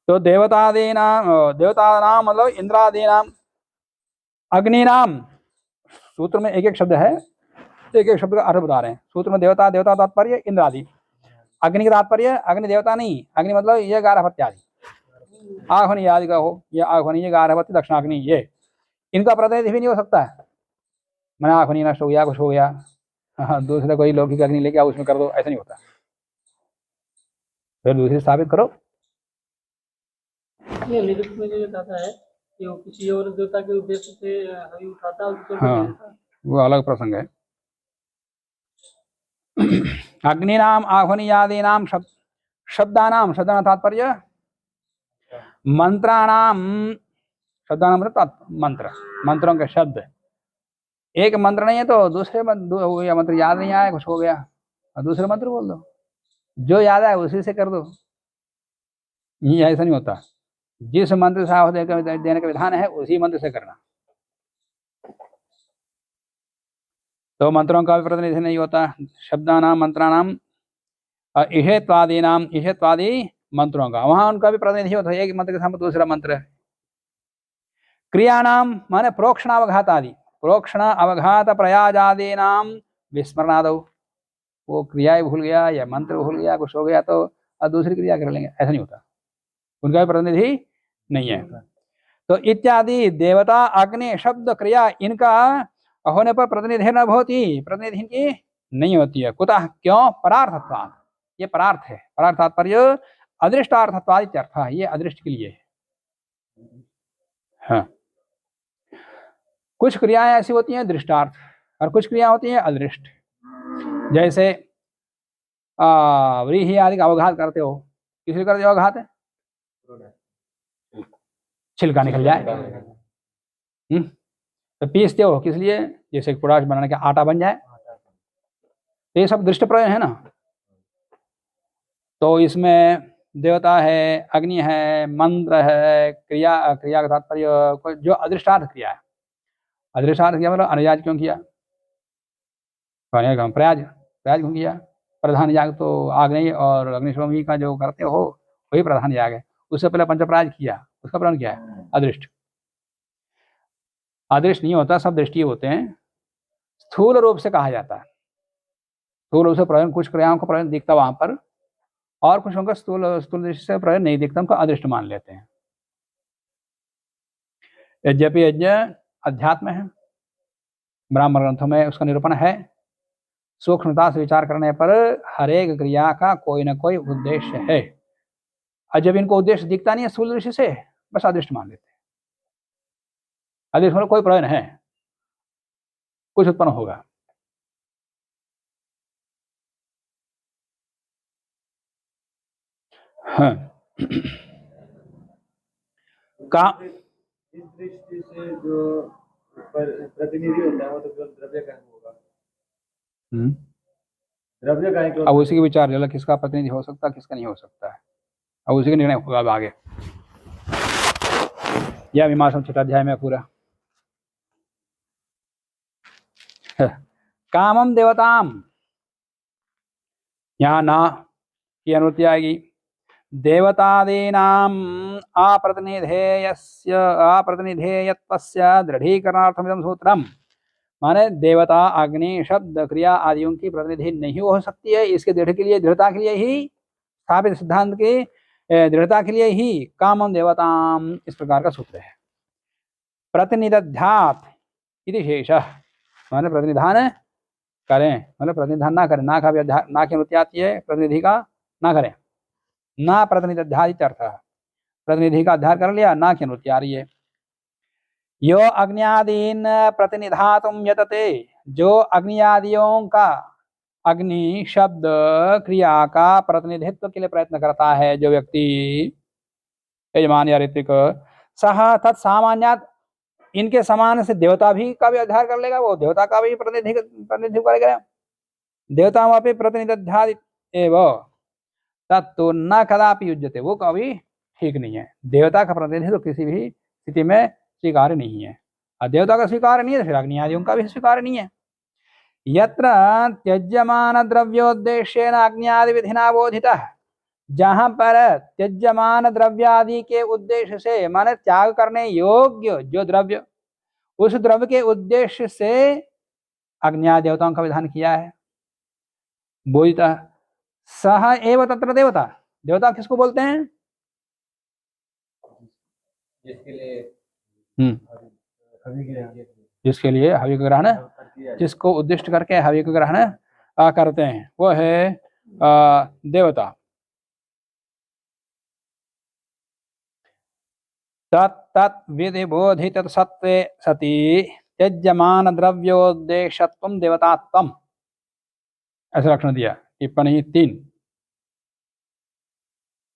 तो देवता नाम मतलब इंद्रादि नाम, अग्नि नाम, सूत्र में एक एक शब्द है, एक एक शब्द का अर्थ बता रहे हैं। सूत्र में देवता, देवता तात्पर्य इंद्रादि, अग्नि का तात्पर्य अग्नि देवता नहीं, अग्नि मतलब ये गारहपत्य आदि, आह्वनी आदि का हो, ये आह्वनी, ये गारहपत्य, दक्षिणाग्नि, ये इनका प्रतिनिधि भी नहीं हो सकता है। मैंने आह्वनी नष्ट हो गया, कुछ हो गया, हाँ दूसरा कोई लौकिक अग्नि लेके आओ उसमें कर दो, ऐसा नहीं होता। फिर दूसरी स्थापित करो। ये निरुक्त में जो कहता है कि वो किसी और देवता के उद्देश्य से हवि उठाता है, उसको हाँ, भी देता है। वो अलग प्रसंग है। अग्नि नाम आह्वनी आदि नाम शब्दानाम, शब्दाना तात्पर्य मंत्राणाम, शब्दानाम मतलब मंत्र, मंत्रों के शब्द। एक मंत्र नहीं है तो दूसरे मंत्र याद नहीं आया, कुछ हो गया, और दूसरे मंत्र बोल दो, जो याद आए उसी से कर दो। ये ऐसा नहीं होता, जिस मंत्र से आहुति देने का विधान है उसी मंत्र से करना। तो मंत्रों का भी प्रतिनिधि नहीं होता। शब्दानाम मंत्राणाम और इहेत्वादीनाम, इहेत्वादि मंत्रों का, वहां उनका भी प्रतिनिधि होता है, एक मंत्र के सामने दूसरा मंत्र है। क्रियानाम माने प्रोक्षणावघात आदि, प्रोक्षण अवघात प्रयाजादि नाम विस्मरणादौ, वो क्रियाएं भूल गया या मंत्र भूल गया, कुछ हो गया तो अब दूसरी क्रिया कर लेंगे, ऐसा नहीं होता, उनका भी प्रतिनिधि नहीं है। तो इत्यादि देवता अग्नि शब्द क्रिया इनका होने पर प्रतिनिधि न होती, प्रतिनिधि इनकी नहीं होती है। कुतः क्यों? परार्थत्वात्, ये परार्थ है, परार्थ तात्पर्य अदृष्टार्थत्वाद इत्यर्थ, ये अदृष्ट के लिए है। हाँ, कुछ क्रियाएं ऐसी होती हैं दृष्टार्थ और कुछ क्रिया होती हैं अदृष्ट। जैसे व्रीहि आदि का अवघात करते हो, किसी करते हो अवघात है, छिलका निकल जाए, तो पीसते हो किस लिए? जैसे पुड़ाश बनाने का आटा बन जाए, तो ये सब दृष्ट प्रयोग है ना। तो इसमें देवता है, अग्नि है, मंत्र है, क्रिया, क्रिया का तात्पर्य जो अदृष्टार्थ क्रिया है। अदृष्टार्थ क्रिया मतलब अनुयाज क्यों किया, प्रयाज, प्रयाज क्यों किया? प्रधान याग तो आग्नेय और अग्निशोमी का जो करते हो वही प्रधान याग है, उससे पहले पंचप्रयाज किया, उसका प्रधान क्या है? अदृष्ट। अदृष्ट नहीं होता, सब दृष्टि होते हैं, स्थूल रूप से कहा जाता है। स्थूल रूप से प्रयोजन, कुछ क्रियाओं का प्रयोजन दिखता वहां पर, और कुछ का स्थूल दृष्टि से प्रयोजन नहीं दिखता, उनको अदृष्ट मान लेते हैं। यद्यपि यज्ञ अध्यात्म है, ब्राह्मण ग्रंथों में उसका निरूपण है। सूक्ष्मता से विचार करने पर हर एक क्रिया का कोई ना कोई उद्देश्य है, और जब इनको उद्देश्य दिखता नहीं है स्थूल दृष्टि से, बस अदृष्ट मान लेते हैं। अदृष्ट मतलब कोई प्रयोजन है, कुछ उत्पन्न होगा। हाँ। इस दृष्टि से जो प्रतिनिधि होता है वो तो केवल द्रव्य का होगा, द्रव्य का केवल। अब उसी के विचार जला किसका प्रतिनिधि हो सकता है, किसका नहीं हो सकता है, अब उसी का निर्णय होगा अब आगे। यह मीमांसा छठा अध्याय में पूरा। कामम देवताम, यहाँ ना की अनुमति आएगी। देवतादीनाम अप्रतिनिधेयत्वस्य दृढ़ीकरणार्थमिदं सूत्रम, माने देवता अग्नि शब्द क्रिया आदियों की प्रतिनिधि नहीं हो सकती है, इसके दृढ़ के लिए, दृढ़ता के लिए ही, स्थापित सिद्धांत की दृढ़ता के लिए ही कामम देवताम, इस प्रकार का सूत्र है। प्रतिनिध्यात इति शेषः, माने प्रतिनिधान करें, मतलब प्रतिनिधान ना करें, ना का भी ना की अनुमति आती है, प्रतिनिधि का ना करें, ना प्रतिनिध्यात अर्थ, प्रतिनिधि का अध्याय कर लिया, ना की अनुमति आ रही है। यो अग्नियादीन प्रतिनिधातुम यतते, जो अग्नियादियों का, अग्नि शब्द क्रिया का प्रतिनिधित्व के लिए प्रयत्न करता है जो व्यक्ति, यजमान या ऋत्विक, सह तत्सामान्यात्, इनके समान से देवता भी का भी अध्याय कर लेगा, वो देवता का भी प्रतिनिधित्व करेगा। देवता में प्रतिनिध्यात एवं तत्तो न कदापि युज्यते, वो कभी ठीक नहीं है। देवता का प्रतिनिधित्व किसी भी स्थिति में स्वीकार नहीं है, और देवता का स्वीकार नहीं है तो फिर अग्नि आदियों का भी स्वीकार नहीं है। यत्र त्यज्यमान द्रव्योद्देश्येन अग्न्यादि विधिना बोधितः, जहां पर त्यज्यमान द्रव्यादि के उद्देश्य से माने त्याग करने योग्य जो द्रव्य, उस द्रव्य के उद्देश्य से अग्न्यादि देवताओं का विधान किया है। बोधितः सह एव तत्र देवता। देवता किसको बोलते हैं? जिसके लिए जिसके लिए हवि का ग्रहण, जिसको उद्दिष्ट करके हवि का ग्रहण करते हैं, वो है देवता। तत् विधि बोधित सत्वे सति त्यज्यमान द्रव्योद्देश्यत्वं देवतात्वम्, ऐसा लक्षण दिया। टिप्पणी 3।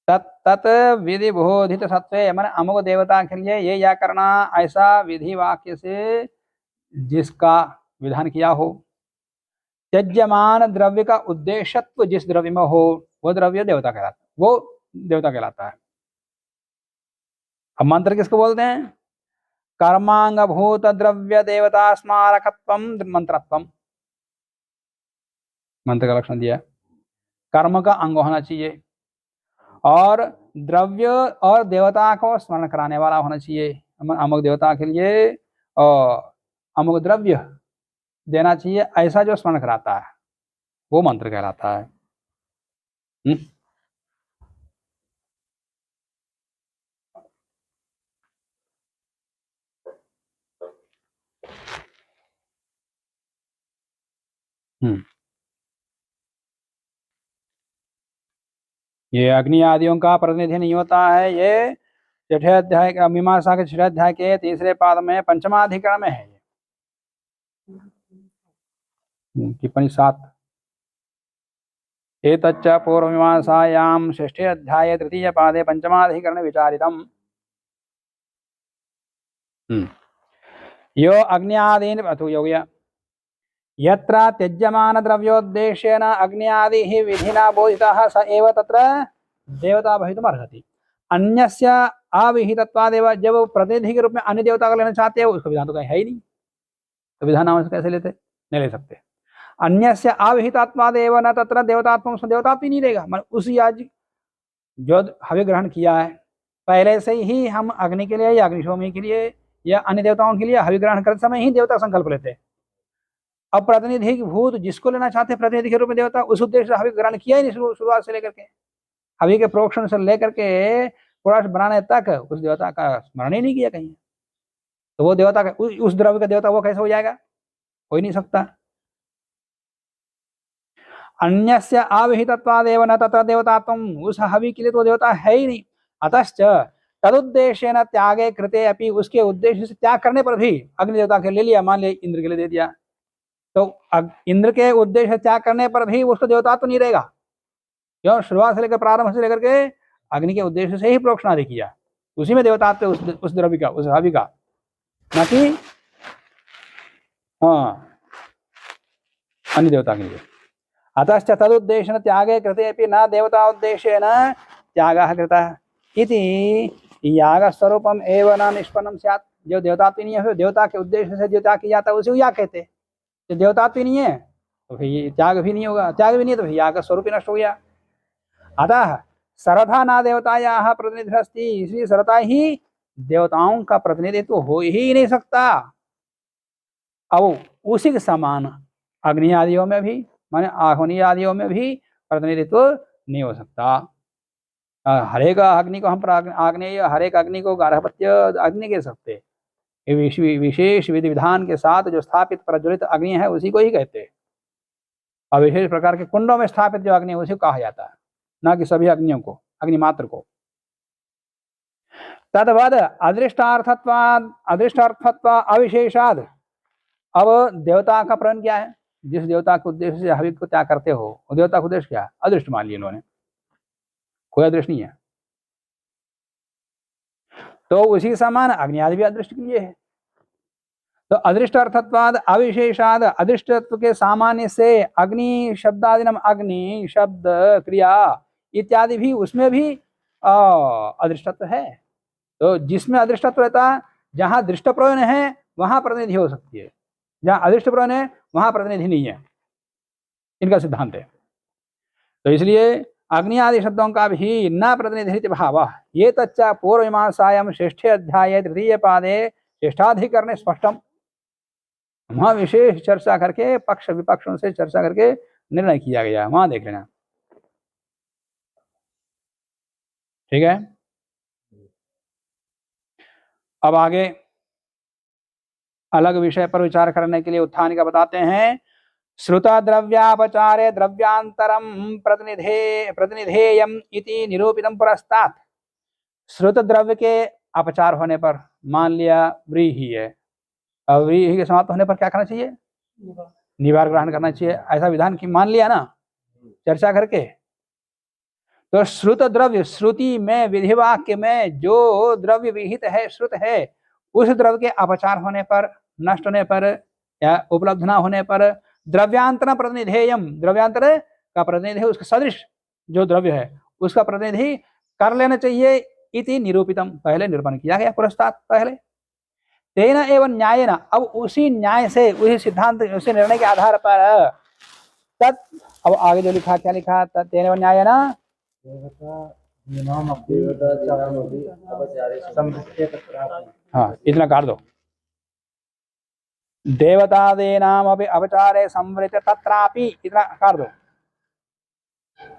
तत् विधि बोधित सत्वे मन अमुक देवता के लिए ये या करना, ऐसा विधि वाक्य से जिसका विधान किया हो। त्यज्यमान द्रव्य का उद्देश्यत्व जिस द्रव्य में हो वो द्रव्य देवता कहलाता है, वो देवता कहलाता है। अब मंत्र किसको बोलते हैं? कर्मांगभूत द्रव्य देवता स्मारकत्वम मंत्रत्वम। मंत्र का लक्षण दिया, कर्म का अंग होना चाहिए और द्रव्य और देवता को स्मरण कराने वाला होना चाहिए। अमुक देवता के लिए अमुक द्रव्य देना चाहिए, ऐसा जो स्मरण कराता है वो मंत्र कहलाता है। ये अग्नि आदियों का प्रतिनिधि नहीं होता है। ये छठे अध्याय का, मीमांसा के छठे अध्याय के तीसरे पाद में पंचमाधिकरण में है। टिप्पणी 7। एतच्च पूर्वमीमांसायां षष्ठे अध्याये तृतीय पादे पंचमाधिकरण विचारितम्। यो अग्न्यादीन अथो यो गया। यत्र त्यज्यमान द्रव्योद्देश्येन अग्न्यादिः विधिना बोधितः स एव तत्र देवता भवितुम् अर्हति। अन्यस्य अविहितत्वादेव, जब प्रतिनिधि के रूप में अन्य देवता को लेना चाहते हो उसका विधान तो कहीं है ही नहीं, तो विधान नाम से कैसे लेते? नहीं ले सकते। अन्यस्य अविहितत्वादेव न तत्र देवतात्म, उसमें देवतात्व ही नहीं रहेगा। मतलब उसी आज जो हवि ग्रहण किया है पहले से ही हम अग्नि के लिए या अग्निशोमी के लिए या अन्य देवताओं के लिए हवि ग्रहण करते समय ही देवता संकल्प लेते हैं। अब प्रतिनिधि भूत जिसको लेना चाहते हैं प्रतिनिधि के रूप में देवता, उस उद्देश्य से हवि ग्रहण किया ही नहीं शुरुआत से लेकर के। हवि के प्रोक्षण से लेकर के पुरुष बनाने तक उस देवता का स्मरण ही नहीं किया कहीं, तो वो देवता का, उस द्रव्य का देवता वो कैसे हो जाएगा? हो ही नहीं सकता। अन्यस्य अविहितत्वादेव न तत्र देवतात्वम्, उस हवि के लिए तो देवता है ही नहीं। अतश्च तदुद्देश्येन त्यागे कृते अपि, उसके उद्देश्य से त्याग करने पर भी अग्नि देवता के ले लिया, मान लिया इंद्र के लिए दे दिया, तो इंद्र के उद्देश्य त्याग करने पर भी उसको देवता तो नहीं रहेगा। क्यों? शुरुआत से लेकर प्रारंभ से लेकर के अग्नि के उद्देश्य से ही प्रोक्षण आदि किया, उसी में देवता उस द्रव्य का, उस हवि का, न कि अन्य देवता के लिए। अतश्च तदुद्देश्येन त्यागे कृते अपि न देवता उद्देश्येन त्यागः कृतः इति याग स्वरूपम एव न निष्पन्नम स्यात्। जो देवतात्व नहीं है, देवता के उद्देश्य से जो त्याग किया जाता है उसे याग कहते हैं। जो देवतात्व नहीं है तो फिर ये त्याग भी नहीं होगा, त्याग भी नहीं तो फिर याग का स्वरूप ही नष्ट हो गया। अतः सरथा न देवतायाः प्रतिनिधिरस्ति, इसलिए सरथा ही देवताओं का प्रतिनिधित्व हो ही नहीं सकता। अब उसी के समान अग्नि आदियों में भी, माने आहुनि आदियों में भी प्रतिनिधित्व नहीं हो सकता। हरेक अग्नि को हम आग्नेय, हरेक अग्नि को गार्हपत्य अग्नि कह सकते। विशेष विधि विधान के साथ जो स्थापित प्रज्वलित अग्नि है उसी को ही कहते हैं, और विशेष प्रकार के कुंडों में स्थापित जो अग्नि उसी को कहा जाता है, न कि सभी अग्नियों को, अग्निमात्र को। तद्वद अदृष्टार्थत्व अविशेषाद। अब देवता का प्रयोजन क्या है? जिस देवता के उद्देश्य से हवि को त्याग करते हो, वो देवता का उद्देश्य क्या है? अदृष्ट मान लिया इन्होंने, कोई अदृष्ट नहीं है। तो उसी समान अग्नि आदि भी अदृष्ट के लिए है। तो अदृष्ट अर्थत्वाद अविशेषाद, अदृष्टत्व के सामान्य से अग्नि शब्दादिनम, अग्नि शब्द क्रिया इत्यादि भी, उसमें भी अदृष्टत्व है। तो जिसमें अदृष्टत्व रहता, जहां दृष्ट प्रयोजन है वहां प्रतिनिधि हो सकती है। जहां अदृष्ट प्रवन है वहां प्रतिनिधि नहीं है, इनका सिद्धांत है। तो इसलिए अग्नि आदि शब्दों का भी न प्रतिनिधि भाव ये तच्चा पूर्व मीमांसायां श्रेष्ठे अध्याय तृतीय पादे श्रेष्ठाधिकरणे स्पष्टम। वहां विशेष चर्चा करके पक्ष विपक्षों से चर्चा करके निर्णय किया गया, वहां देख लेना। ठीक है, अब आगे अलग विषय पर विचार करने के लिए उत्थान का बताते हैं। श्रुत द्रव्यापचारे द्रव्यांतरम प्रतिनिधेयम इति निरूपितम पुरस्तात्। श्रुत द्रव्य के अपचार होने पर, मान लिया व्रीहि है, अब व्रीहि के समाप्त होने पर क्या करना चाहिए? निवार ग्रहण करना चाहिए, ऐसा विधान की मान लिया ना चर्चा करके। तो श्रुत द्रव्य, श्रुति में विधि वाक्य में जो द्रव्य विहित है, श्रुत है, उस द्रव्य के अपचार होने पर, नष्ट होने पर या उपलब्ध न होने पर द्रव्यांतर प्रतिनिधेयम, द्रव्यांतर का प्रतिनिधि उसका सदृश जो द्रव्य है उसका प्रतिनिधि कर लेना चाहिए इति निरूपितम, पहले निरूपण किया गया पुरस्तात् पहले। तेन एवं न्यायेन, अब उसी न्याय से, उसी सिद्धांत, उसी निर्णय के आधार पर तत्, अब आगे जो लिखा, क्या लिखा? तेन एवं न्यायेन हाँ इतना काट दो। देवतादीनाम अपि अपचारे संवृत तत्रापि, इतना काट दो,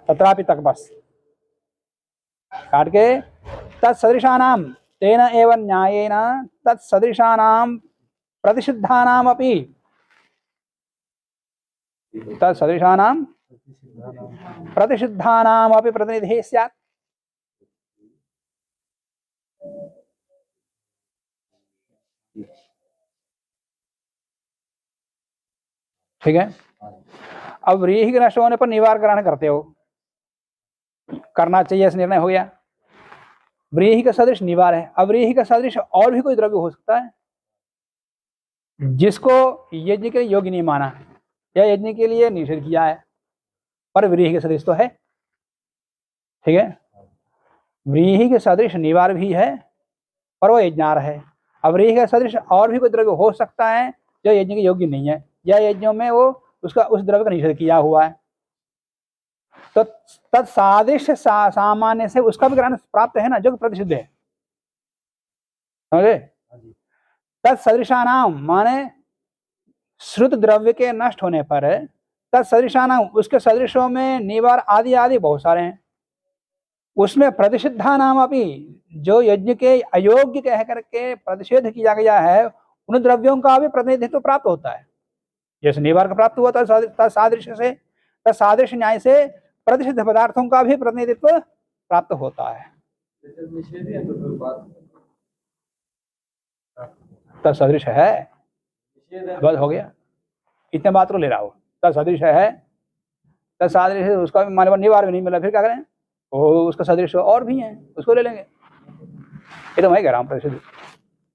तत्रापि तक बस काट के तत्सदृशानाम तेन एवं न्यायेन तत्सदृशानाम प्रतिषिद्धानाम अपि, तत्सदृशानाम प्रतिषिद्धानाम अपि प्रतिनिधि स्यात्। ठीक है, अब व्रीहि के नष्ट होने पर निवार ग्रहण करते हो, करना चाहिए ऐसा निर्णय हो गया। व्रीहि का सदृश निवार है, अब व्रीहि का सदृश और भी कोई द्रव्य हो सकता है जिसको यज्ञ के योग्य नहीं माना या यज्ञ के लिए निषेध किया है, पर व्रीहि के सदृश तो है। ठीक है, व्रीहि के सदृश निवार भी है पर वो यज्ञार है। अब व्रीहि का सदृश और भी कोई द्रव्य हो सकता है जो यज्ञ के योग्य नहीं है या यज्ञों में वो उसका उस द्रव्य का निषेध किया हुआ है, तो तत्सादृश्य सामान्य से उसका भी ग्रहण प्राप्त है ना, जो प्रतिषिद्ध है। समझे? तत्सदृशानाम माने श्रुत द्रव्य के नष्ट होने पर तत्सदृशानाम, उसके सदृशों में निवार आदि आदि बहुत सारे हैं, उसमें प्रतिषिद्धा नाम अभी, जो यज्ञ के अयोग्य कह करके प्रतिषेध किया गया है, उन द्रव्यों का भी प्रतिनिधित्व प्राप्त होता है। जैसे निवार का प्राप्त हुआ था सादृश्य से, सादृश्य न्याय से प्रतिषिद्ध पदार्थों का भी प्रतिनिधित्व प्राप्त होता है। तत्सदृश है, बस हो गया, इतने मात्र ले रहा हो। तत्सदृश है, तत्सादृश उसका भी माने निवार भी नहीं मिला, फिर क्या करें? वो उसका सदृश और भी है, उसको ले लेंगे। ये तो मैं कह रहा हूँ प्रसिद्ध,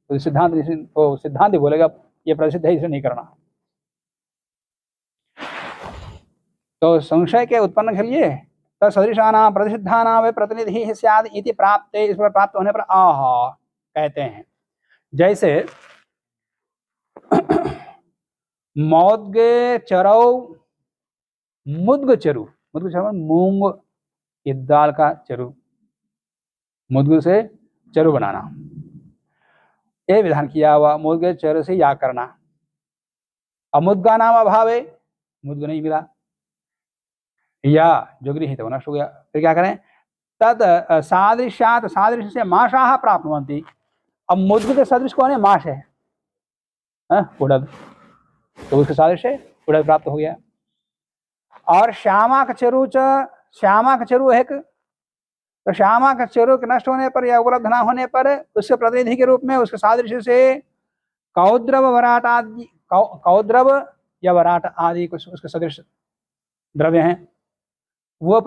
तो सिद्धांत ही बोलेगा ये प्रसिद्ध है, इसे नहीं करना। तो संशय के उत्पन्न के लिए तत्सदृशानां प्रतिषिद्धानां प्रतिनिधि स्याद इति प्राप्त, इस पर प्राप्त होने पर आहा कहते हैं। जैसे मौद्गे चरौ मुद्ग चरु, मुद्ग चरु मूंग की दाल का चरु, मुद्ग से चरु बनाना, ये विधान किया हुआ। मुद्ग चरु से या करना, अमुद्गा नाम अभावे, मुद्ग नहीं मिला या जो गृहीत हो नष्ट हो गया, फिर क्या करें? तद सादृश्यात, सादृश्य से माशाह प्राप्त होती। अब मुद्ग के सदृश कौन है? माश है, उड़द, तो उसके सादृश्य उड़द प्राप्त हो गया। और श्यामा का चरु, श्यामा का चरु है, तो श्यामा का चरु के नष्ट होने पर या उपलब्ध न होने पर उसके प्रतिनिधि के रूप में उसके सादृश्य से कौद्रव वराट आदि, कौद्रव या वराट आदि कुछ उसके सदृश द्रव्य हैं, वो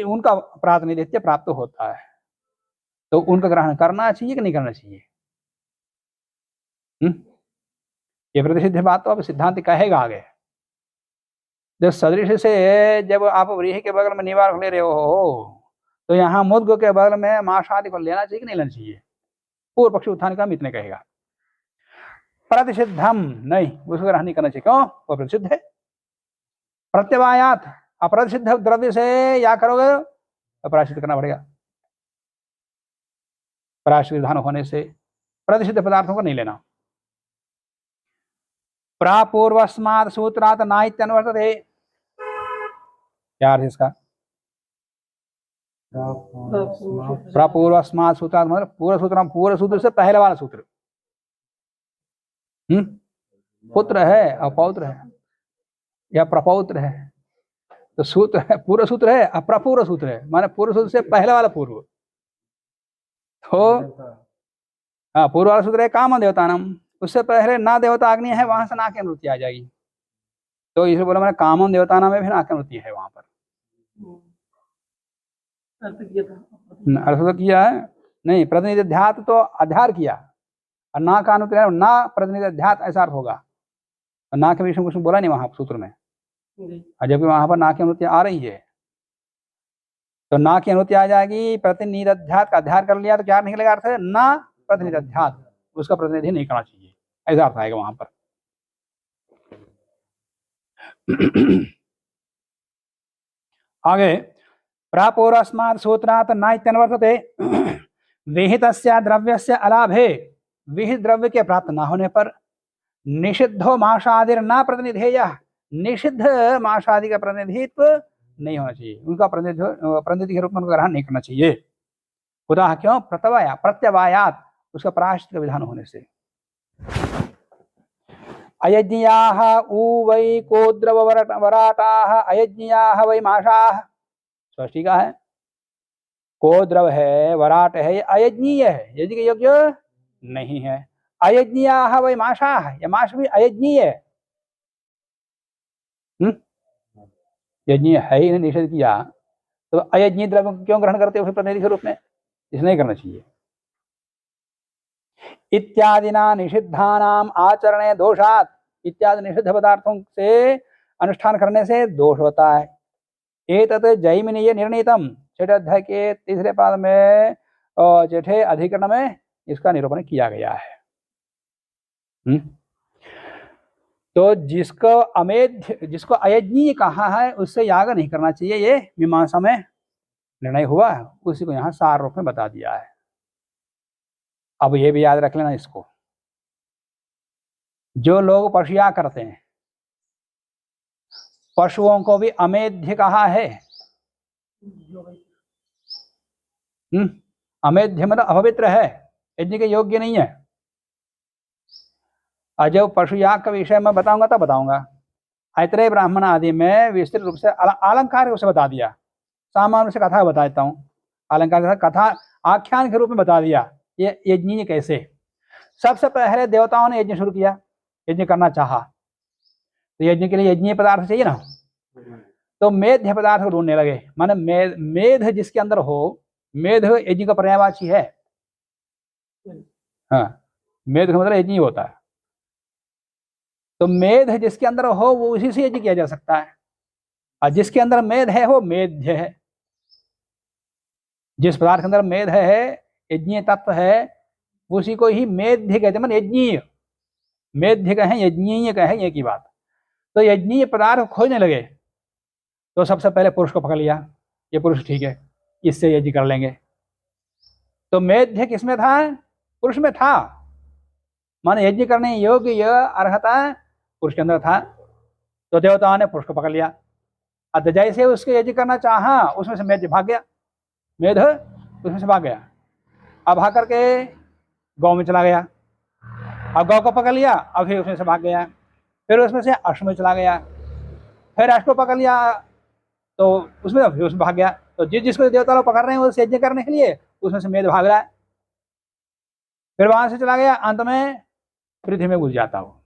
उनका प्रातिनिधित्व प्राप्त होता है। तो उनका ग्रहण करना चाहिए कि नहीं करना चाहिए? ये प्रतिषिद्ध बात तो अब सिद्धांत कहेगा आगे। जब सदृश से जब आप व्रीहि के बगल में निवार ले रहे हो, तो यहाँ मुद्ग के बगल में माश आदि को लेना चाहिए कि नहीं लेना चाहिए? पूर्व पक्षी उत्थान का इतने कहेगा। अप्रतिषिद्धम, नहीं उसको ग्रहण नहीं करना चाहिए। क्यों? वो प्रतिषिद्ध है। प्रत्यवायात, अप्रतिषिद्ध द्रव्य से या करोगे प्रायश्चित करना पड़ेगा। प्रायश्चित विधान होने से प्रतिषिद्ध पदार्थों को नहीं लेना। प्रापूर्वस्मात् सूत्रात् नाइत्यन्वर्तते, क्या अर्थ है इसका? प्रापूर्वस्मात् सूत्रात् मतलब पूर्व सूत्र, पूर्व सूत्र से पहले वाला सूत्र। पुत्र है अपौत्र है या प्रपौत्र है, तो सूत्र है पूर्व सूत्र है, अप्रपूर्व सूत्र है, माने पूर्व सूत्र से पहले वाला पूर्व। तो हाँ, पूर्व वाला सूत्र है काम देवता नाम, उससे पहले ना देवता अग्नि है, वहां से ना की अनुवृत्ति आ जाएगी। तो इसलिए बोला मैंने कामम देवता नाम में भी ना की अनुवृत्ति है वहां पर। अर्थ तो किया है नहीं, प्रतिनिध्यात तो अध्यार किया, और ना का अनुवृत्ति ना प्रतिनिध्यात ऐसा अर्थ होगा। और ना के विषय में कुछ बोला नहीं वहां सूत्र में, और जबकि वहां पर ना की अनुवृत्ति आ रही है, तो ना की अनुवृत्ति आ जाएगी। प्रतिनिध्यात का अध्यार कर लिया तो क्या निकलेगा? अर्थ है ना प्रतिनिध्यात, उसका प्रतिनिधि नहीं करना चाहिए, ऐसा अर्थ आएगा वहां पर। आगे प्रापूर्वस्मात् सूत्रात् नाइत्यन्वर्तते विहितस्य द्रव्यस्य अलाभे, विहित द्रव्य के प्राप्त न होने पर निषिद्धो माशादिर न प्रतिनिधेयः, निषिद्ध माशादि का प्रतिनिधित्व नहीं होना चाहिए, उनका प्रतिनिधि के रूप में ग्रहण नहीं करना चाहिए। खुदा क्यों? प्रत्यवायात, उसका प्रायश्चित का विधान होने से। अयज्ञियाः उ वै कोद्रव वराटाः अयज्ञियाः वै माशाः, स्पष्टी का है। कोद्रव है, वराट है, ये अयज्ञीय है, यज्ञ के योग्य नहीं है। अयज्ञियाः वै माशाः, ये माश भी अयज्ञीय है। यज्ञीय है ही निषेध किया, तो अयज्ञीय द्रव्य क्यों ग्रहण करते हो फिर प्रतिनिधि के रूप में? इसे नहीं करना चाहिए। इत्यादिना निषिद्धानाम आचरणे दोषात, इत्यादि निषिद्ध पदार्थों से अनुष्ठान करने से दोष होता है। एतत् जैमिनीय निर्णीतम, छठे अध्याय के तीसरे पाद में और छठे अधिकरण में इसका निरूपण किया गया है। तो जिसको अमेध्य, जिसको अयज्ञीय कहा है, उससे याग नहीं करना चाहिए, ये मीमांसा में निर्णय हुआ है, उसी को यहाँ सार रूप में बता दिया है। अब ये भी याद रख लेना इसको, जो लोग पशुया करते हैं, पशुओं को भी अमेध्य कहा है। अमेध्य मतलब अपवित्र है, यज्ञ के योग्य नहीं है। और जब पशुयाग का विषय मैं बताऊंगा तब बताऊंगा। ऐतरेय ब्राह्मण आदि में विस्तृत रूप से अलंकार रूप से बता दिया, सामान्य से कथा बता देता हूँ। अलंकार कथा आख्यान के रूप में बता दिया ये यज्ञीय कैसे। सबसे पहले देवताओं ने यज्ञ शुरू किया, यज्ञ करना चाहा, तो यज्ञ के लिए यज्ञीय पदार्थ चाहिए ना, तो मेध्य पदार्थ को ढूंढने लगे। माने मेध जिसके अंदर हो, मेध यज्ञ का पर्यायवाची है। हाँ, मेध का मतलब यज्ञ होता है, तो मेध जिसके अंदर हो वो उसी से यज्ञ किया जा सकता है, और जिसके अंदर मेध है वो मेध्य है। जिस पदार्थ के अंदर मेध है, यज्ञीय तत्व है, उसी को ही मेध्य कहते हैं। मतलब यज्ञीय, मेध्य कहें यज्ञीय कहें, ये की बात। तो यज्ञीय पदार्थ खोजने लगे, तो सबसे पहले पुरुष को पकड़ लिया, ये पुरुष ठीक है, इससे यज्ञ कर लेंगे। तो मेध्य किसमें था? पुरुष में था, माने यज्ञ करने योग्य यह अर्हता पुरुष के अंदर था। तो देवताओं ने पुरुष को पकड़ लिया, अब जैसे उसके यज्ञ करना चाहा, उसमें से मेध भाग गया, मेध उसमें से भाग गया। अब भाग करके गौ में चला गया, अब गौ को पकड़ लिया, अब फिर उसमें से भाग गया, फिर उसमें से अश्व में चला गया, फिर अश्व को पकड़ लिया तो उसमें भाग गया। तो जिसको देवता लोग पकड़ रहे हैं उस यज्ञ करने के लिए, उसमें से मेध भाग रहा है। फिर वहां से चला गया, अंत में पृथ्वी में घुस जाता वो।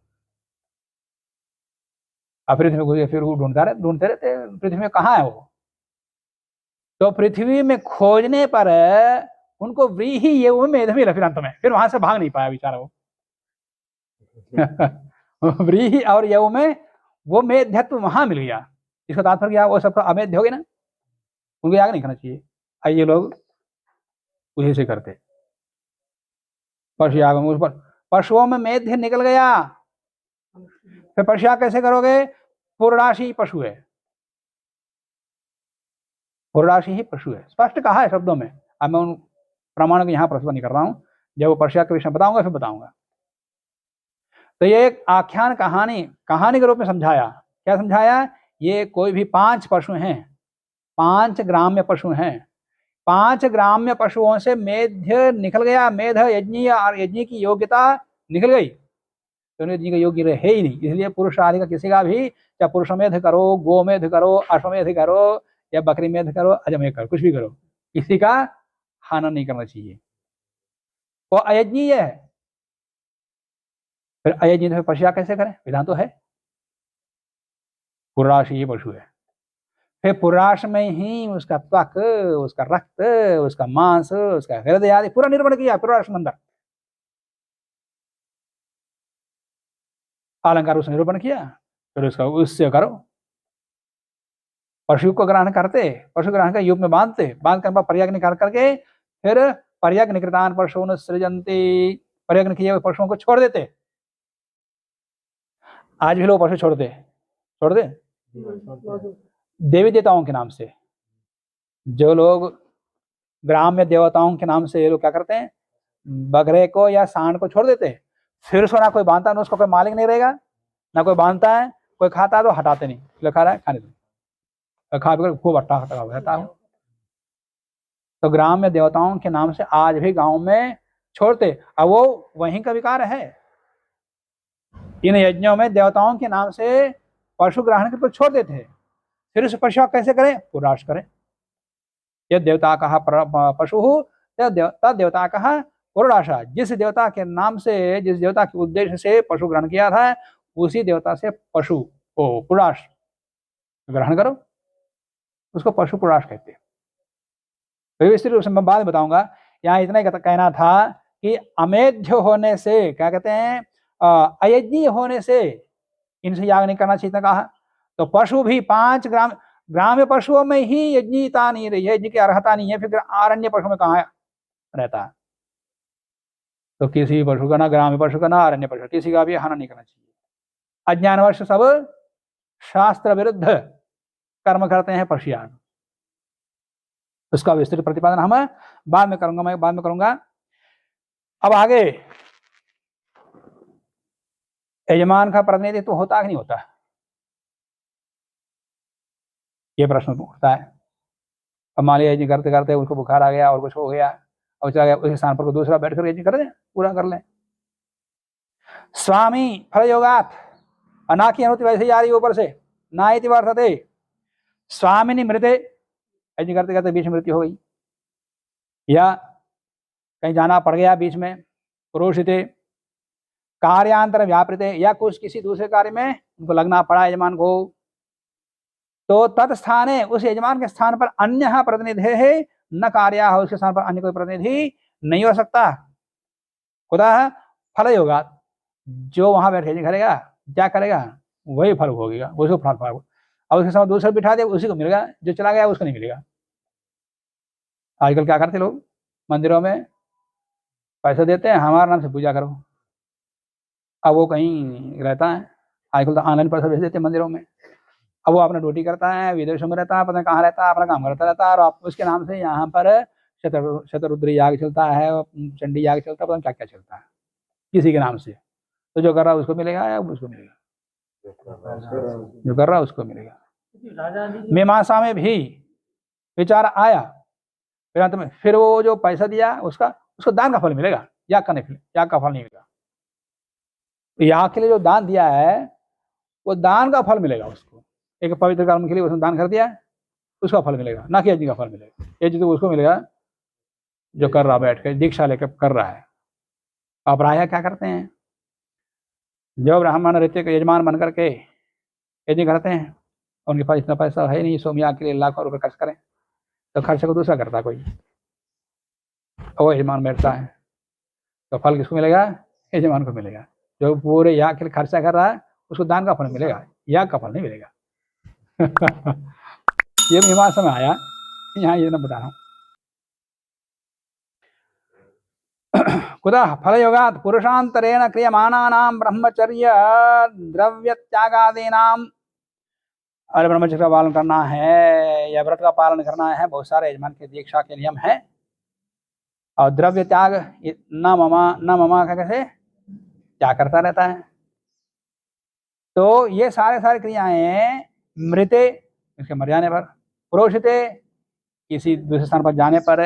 अब पृथ्वी में घुस गया, फिर वो ढूंढते रहते पृथ्वी में कहाँ है वो। तो पृथ्वी में खोजने पर उनको व्रीहि ये वो मेध मिला, फिर अंत में फिर वहां से भाग नहीं पाया बेचारा वो। व्रीहि और यव में वो मेध्यत्व वहां मिल गया। इसका तात्पर्य क्या? वो सब अमेध्य हो गए ना, उनको याग नहीं करना चाहिए। ये लोग उसी से करते पशु याग में, उस पर पशुओं में मेध निकल गया, फिर पश्चात कैसे करोगे? पुरराशि पशु है, पुरराशि ही पशु है, स्पष्ट कहा है शब्दों में। अब मैं उन प्रमाणों को यहाँ प्रस्तुत नहीं कर रहा हूँ, जब वो पश्चात के विषय में बताऊंगा फिर बताऊंगा। तो ये एक आख्यान कहानी के रूप में समझाया। क्या समझाया? ये कोई भी 5 पशु हैं, 5 ग्राम्य पशु हैं, 5 ग्राम्य पशुओं से मेध्य निकल गया, मेध यज्ञ और यज्ञ की योग्यता निकल गई, तो यज्ञ का योग्य है ही नहीं। इसलिए पुरुष आदि का किसी का भी, चाहे पुरुषमेध करो, गोमेध करो, अश्वमेध करो या बकरी मेध करो, अजमेध करो, कुछ भी करो, किसी का हनन नहीं करना चाहिए, वो अयज्ञीय है। फिर अयज्ञ तो पश्चात कैसे करें? विधान तो है, पुराश ये पशु है, फिर पुराश में ही उसका त्वक, उसका रक्त, उसका मांस, उसका हृदय आदि पूरा निर्माण किया पुराश में अंदर, अलंकार उसने निरूपण किया। फिर उसका उससे करो, पशु को ग्रहण करते, पशु ग्रहण का युग में बांध कर पर्याग निकाल करके फिर पर्याग निकृतान पशुओं सृजंती, पर्याग किए हुए पशुओं को छोड़ देते। आज भी लोग पशु छोड़ दे देवी देवताओं के नाम से। जो लोग ग्राम्य देवताओं के नाम से ये लोग क्या करते हैं, बकरे को या सांड को छोड़ देते, फिर उसको ना कोई बांधता, ना उसका कोई मालिक नहीं रहेगा, ना कोई बांधता है, कोई खाता है तो हटाते नहीं, जो खा रहा है खाने दो, खा पीकर खूब हटा रहता हूँ। तो ग्राम्य देवताओं के नाम से आज भी गांव में छोड़ते, अब वो वहीं का विकार है। इन यज्ञों में देवताओं के नाम से पशु ग्रहण करके छोड़ देते हैं, फिर उस पशु कैसे करें? पुराश करें। यह देवता कहा पशु देवता कहा पुराशा, जिस देवता के नाम से, जिस देवता के उद्देश्य से पशु ग्रहण किया था, उसी देवता से पशु को पुराश ग्रहण करो, उसको पशु पुराश कहते हैं। तो उसमें बाद में बताऊंगा। यहाँ इतना ही कहना था कि अमेध्य होने से, क्या कहते हैं, अयज्ञीय होने से इनसे याग नहीं करना चाहिए कहा। तो पशु भी 5 ग्राम्य पशुओं में ही यज्ञीयता नहीं रही है, यज्ञ की अर्हता नहीं है, फिर आरण्य पशु में कहाँ रहता है? तो किसी पशु का, ना ग्राम्य पशु का, ना आरण्य पशु, किसी का भी हनन नहीं करना चाहिए। अज्ञानवश सब शास्त्र विरुद्ध कर्म करते हैं पशुयान, उसका विस्तृत प्रतिपादन हम बाद में करूंगा, मैं बाद में करूंगा। अब आगे यजमान का प्रतिनिधित्व होता कि नहीं होता, ये प्रश्न उठता है। अब मान लिया यज्ञ करते करते उसको बुखार आ गया और कुछ हो गया, और चला गया, उसी स्थान पर दूसरा बैठकर यज्ञ कर दें, पूरा कर लें। स्वामी फल योगात, ना की अनुमति वैसे ही आ रही ऊपर से, ना इति वर्तते। स्वामिनी मृते, यज्ञ करते करते बीच में मृत्यु हो गई, या कहीं जाना पड़ गया बीच में, पुरोषिते कार्यांतर व्यापृते, या कुछ किसी दूसरे कार्य में उनको लगना पड़ा यजमान को, तो तत्स्थाने, उस यजमान के स्थान पर अन्य प्रतिनिधि है, न कार्य, उसके स्थान पर अन्य कोई प्रतिनिधि नहीं हो सकता। खुदा है फल योगा, जो वहां बैठे करेगा, क्या करेगा, वही फल भोगेगा, उसको फल पाएगा। और उसके साथ दूसरा बिठा दे, उसी को मिलेगा, जो चला गया उसको नहीं मिलेगा। आजकल क्या करते लोग, मंदिरों में पैसे देते हैं, हमारे नाम से पूजा करो। अब वो कहीं रहता है, आजकल तो ऑनलाइन पैसा भेज देते हैं मंदिरों में। अब वो अपना ड्यूटी करता है, विदेशों में रहता है, पता नहीं कहाँ रहता है, अपना काम करता रहता है, और आप उसके नाम से यहाँ पर शतरुद्र याग चलता है, चंडी याग चलता है, पता नहीं क्या क्या चलता है किसी के नाम से। तो जो कर रहा है उसको मिलेगा, या उसको मिलेगा, जो कर रहा है उसको मिलेगा। मीमांसा में भी विचार आया वेदांत में, फिर वो जो पैसा दिया उसको दान का फल मिलेगा, याग का नहीं, याग का फल नहीं मिलेगा। याग के लिए जो दान दिया है वो दान का फल मिलेगा उसको, एक पवित्र कर्म के लिए उसने दान कर दिया, उसका फल मिलेगा, ना कि यज्ञ का फल मिलेगा। यज्ञ तो उसको मिलेगा जो कर रहा, बैठ कर दीक्षा लेकर कर रहा है। अब प्रायः क्या करते हैं, जो ब्राह्मण रहते के यजमान बन करके यज्ञ करते हैं, उनके पास इतना पैसा है नहीं, सोमयाग के लिए लाखों रुपए खर्च करें, तो खर्च को दूसरा करता कोई, वो यजमान बैठता है, तो फल किसको मिलेगा, यजमान को मिलेगा। जो पूरे याग के लिए खर्चा कर रहा है उसको दान का फल मिलेगा, याग का फल नहीं मिलेगा। ये मीमांसा में आया, यहाँ ये ना बता रहा हूँ। कुतः फलयोगात् पुरुषांतरेण क्रियमाणानां ब्रह्मचर्य द्रव्य त्यागादीनाम। और ब्रह्मचर्य का पालन करना है या व्रत का पालन करना है, बहुत सारे यजमान के दीक्षा के नियम है। और द्रव्य त्याग न ममा का कैसे त्याग करता रहता है। तो ये सारे क्रियाएं मृते, इसके मर जाने पर, पुरोषिते किसी दूसरे स्थान पर जाने पर,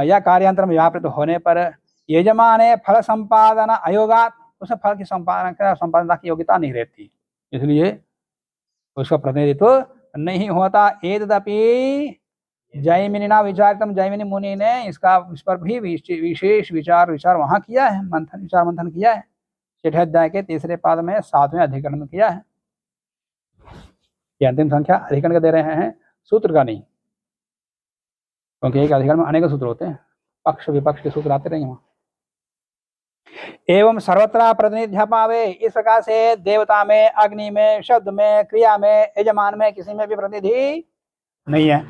या कार्यांतर में व्यापृत होने पर, यजमान फल संपादन अयोगात, उसे फल की संपादन की योग्यता नहीं रहती, इसलिए उसका प्रतिनिधित्व नहीं होता। एतदपि जैमिनिना विचारितम, जैमिनी मुनि ने इस पर भी विशेष विचार वहां किया है, मंथन किया है। 6 अध्याय के 3 पाद में 7वें अधिकरण में किया है। ये अंतिम संख्या अधिकरण का दे रहे हैं, सूत्र का नहीं, क्योंकि एक अधिकरण में अनेक सूत्र होते हैं, पक्ष विपक्ष के सूत्र आते रहेंगे वहां। एवं सर्वत्र प्रतिनिध्य पावे, इस प्रकार से देवता में, अग्नि में, शब्द में, क्रिया में, यजमान में किसी में भी प्रतिनिधि नहीं है।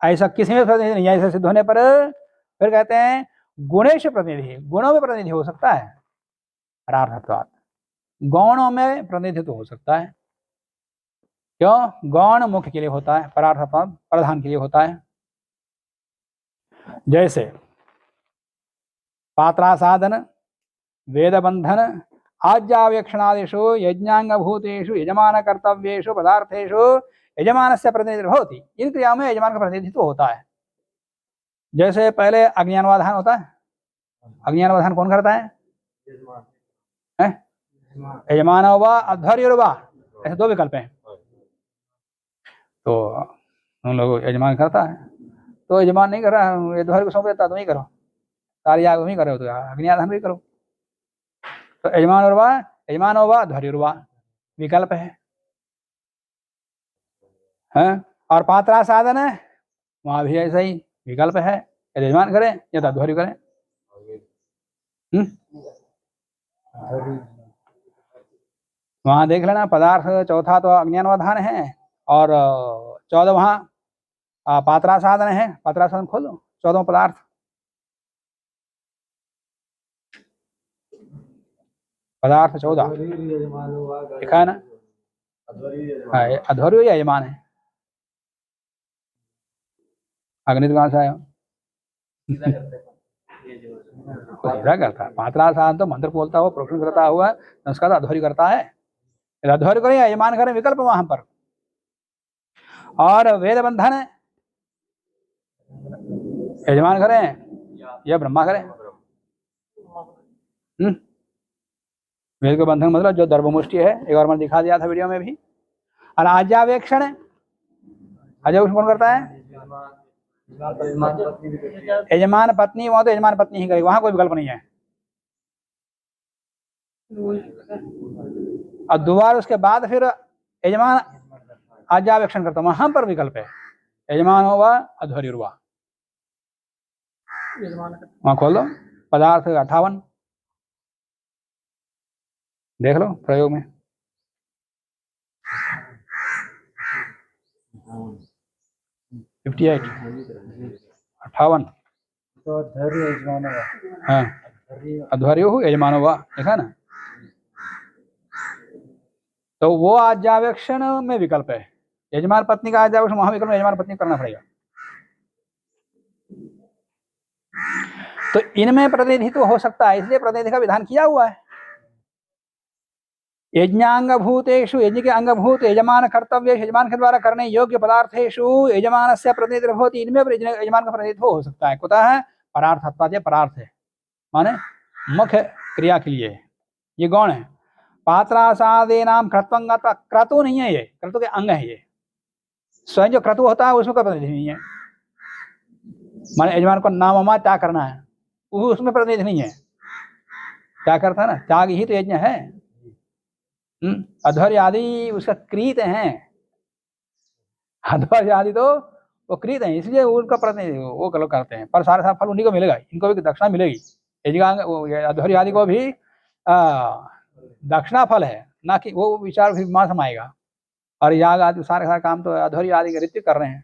ऐसा किसी में प्रतिनिधि नहीं है। ऐसा सिद्ध होने पर फिर कहते हैं गुणेश प्रतिनिधि, गुणों में प्रतिनिधि हो सकता है, परार्थत्वात्। गौणों में प्रतिनिधित्व हो सकता है, क्यों? गौण मुख्य के लिए होता है, परार्थत्वात् प्रधान के लिए होता है। जैसे पात्रासाधन, वेद बंधन, आज्ञावेक्षणादिषु यज्ञांगभूतेषु यजमान कर्तव्येषु पदार्थेषु यजमानस्य प्रतिनिधिर्भवति। इन क्रियाओं में यजमान का प्रतिनिधित्व होता है। जैसे पहले अज्ञानवाधान होता है, अज्ञानवाधान कौन करता है? यजमान व अध्वर्युर्वा, ऐसे 2 विकल्प हैं। तो उन लोगों यजमान करता है, तो यजमान नहीं कर रहा है, अध्वर्य को सौंप देता, तो नहीं करो, सारी आग नहीं करो, तो अग्नियाधान भी करो। तो यजमान व अध्वर्युर्वा विकल्प है। और पात्रा साधन है, वहां भी ऐसा ही विकल्प है, यजमान करें या तो अध्वर्यु करें। वहां देख लेना, पदार्थ चौथा तो अज्ञानवाधान है, और 14वां पात्रा साधन है। पात्रा साधन खोलो, 14वां पदार्थ, पदार्थ 14 लिखा है ना। अध्वर्यु या यजमान है। अग्नि कहां से आया? सीधा करता है। पात्रा साधन तो मंत्र बोलता हुआ, प्रोक्षण करता हुआ, संस्कार अध्वर्यु करता है। अध्वर्यु करें या यजमान करें, विकल्प वहां पर। और वेद बंधन, यजमान करें या ब्रह्मा करें। वेद के बंधन मतलब जो दर्भमुष्टि है, एक बार मैंने दिखा दिया था वीडियो में भी। और आज्ञावेक्षण, आज्ञावेक्षण कौन करता है? यजमान पत्नी, वहां तो यजमान पत्नी ही करेगी, वहां कोई विकल्प नहीं है। और दोबारा उसके बाद फिर यजमान आज्ञावेक्षण करता, वहां पर विकल्प है, यजमान हो व अध्वर्युर्वा। वहां खोल दो, पदार्थ 58 देख लो प्रयोग में। $58 58 तो अध्वर्यु यजमान हुआ। हाँ, अध्वर्यु यजमान हुआ, देखा ना। तो वो आज्ञावेक्षण में विकल्प है। यजमान पत्नी का आज्ञावेक्षण वहां विकल्प, यजमान पत्नी करना पड़ेगा। तो इनमें प्रतिनिधित्व हो सकता है, इसलिए प्रतिनिधि का विधान किया हुआ है। यज्ञांगभूतेषु, यज्ञ के अंगभूत यजमान कर्तव्य, यजमान के द्वारा करने योग्य पदार्थेषु यजमानस्य प्रतिनिधित्व होती, इनमें यजमान का प्रतिनिधित्व हो सकता है। कुतः है? परार्थत्वात्, परार्थ है माने मुख्य क्रिया के लिए। ये गौण है। पात्रासादीनाम क्रत्वंगत्व, क्रतु नहीं है, ये क्रतु के अंग है। ये स्वयं जो क्रतु होता है उसमें का प्रतिनिधि नहीं है। माने यजमान को नाम त्याग करना है, उसमें प्रतिनिधि नहीं है। क्या करता है ना, त्याग ही तो यज्ञ है। अध्वर्य आदि उसका कृत हैं, अध्वर्य आदि तो वो कृत हैं, इसलिए उनका प्रतिनिधि वो लोग करते हैं। पर सारे फल उन्हीं को मिलेगा, इनको भी दक्षिणा मिलेगी। अध्वर्य आदि को भी दक्षिणा फल है, ना कि वो विचार भी मां समाएगा। और याग आदि सारे काम तो अध्वर्य आदि के ऋतिक कर रहे हैं,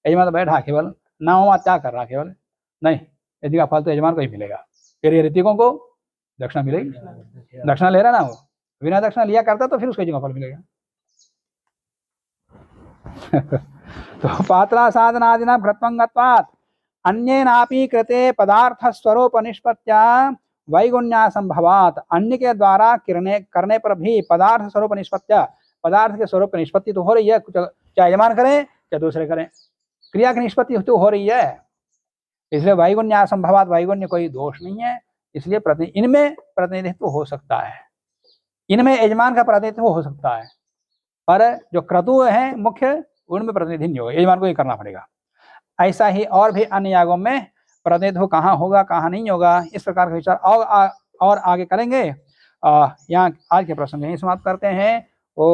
यजमान तो बैठा केवल नाम त्याग कर रहा केवल नहीं, यदि का फल तो यजमान को ही मिलेगा। फिर ये ऋतिकों को दक्षिणा मिलेगी। दक्षिणा ले रहा ना वो, बिना दक्षिणा लिया करता तो फिर उसको यज्ञ का फल मिलेगा। तो पात्रा साधनादिना कृत्वंगत्वात् अन्येनापि कृते पदार्थ स्वरूप निष्पत्त्या वैगुण्या संभवात। अन्य के द्वारा करने पर भी पदार्थ स्वरूप निष्पत्त्या, पदार्थ के स्वरूप की निष्पत्ति तो हो रही है, चाहे यजमान करें चाहे दूसरे करें, क्रिया की निष्पत्ति तो हो रही है। इसलिए वैगुण्या संभवात, वैगुण्य कोई दोष नहीं है। इसलिए इनमें प्रतिनिधित्व हो सकता है, इनमें यजमान का प्रतिनिधित्व हो सकता है, पर जो क्रतु है मुख्य उनमें प्रतिनिधि नहीं होगा, यजमान को ही करना पड़ेगा। ऐसा ही और भी अन्य यागों में प्रतिनिधित्व कहाँ होगा कहाँ नहीं होगा, इस प्रकार का विचार और आगे करेंगे। यहाँ आज के प्रसंग यही समाप्त करते हैं। ओ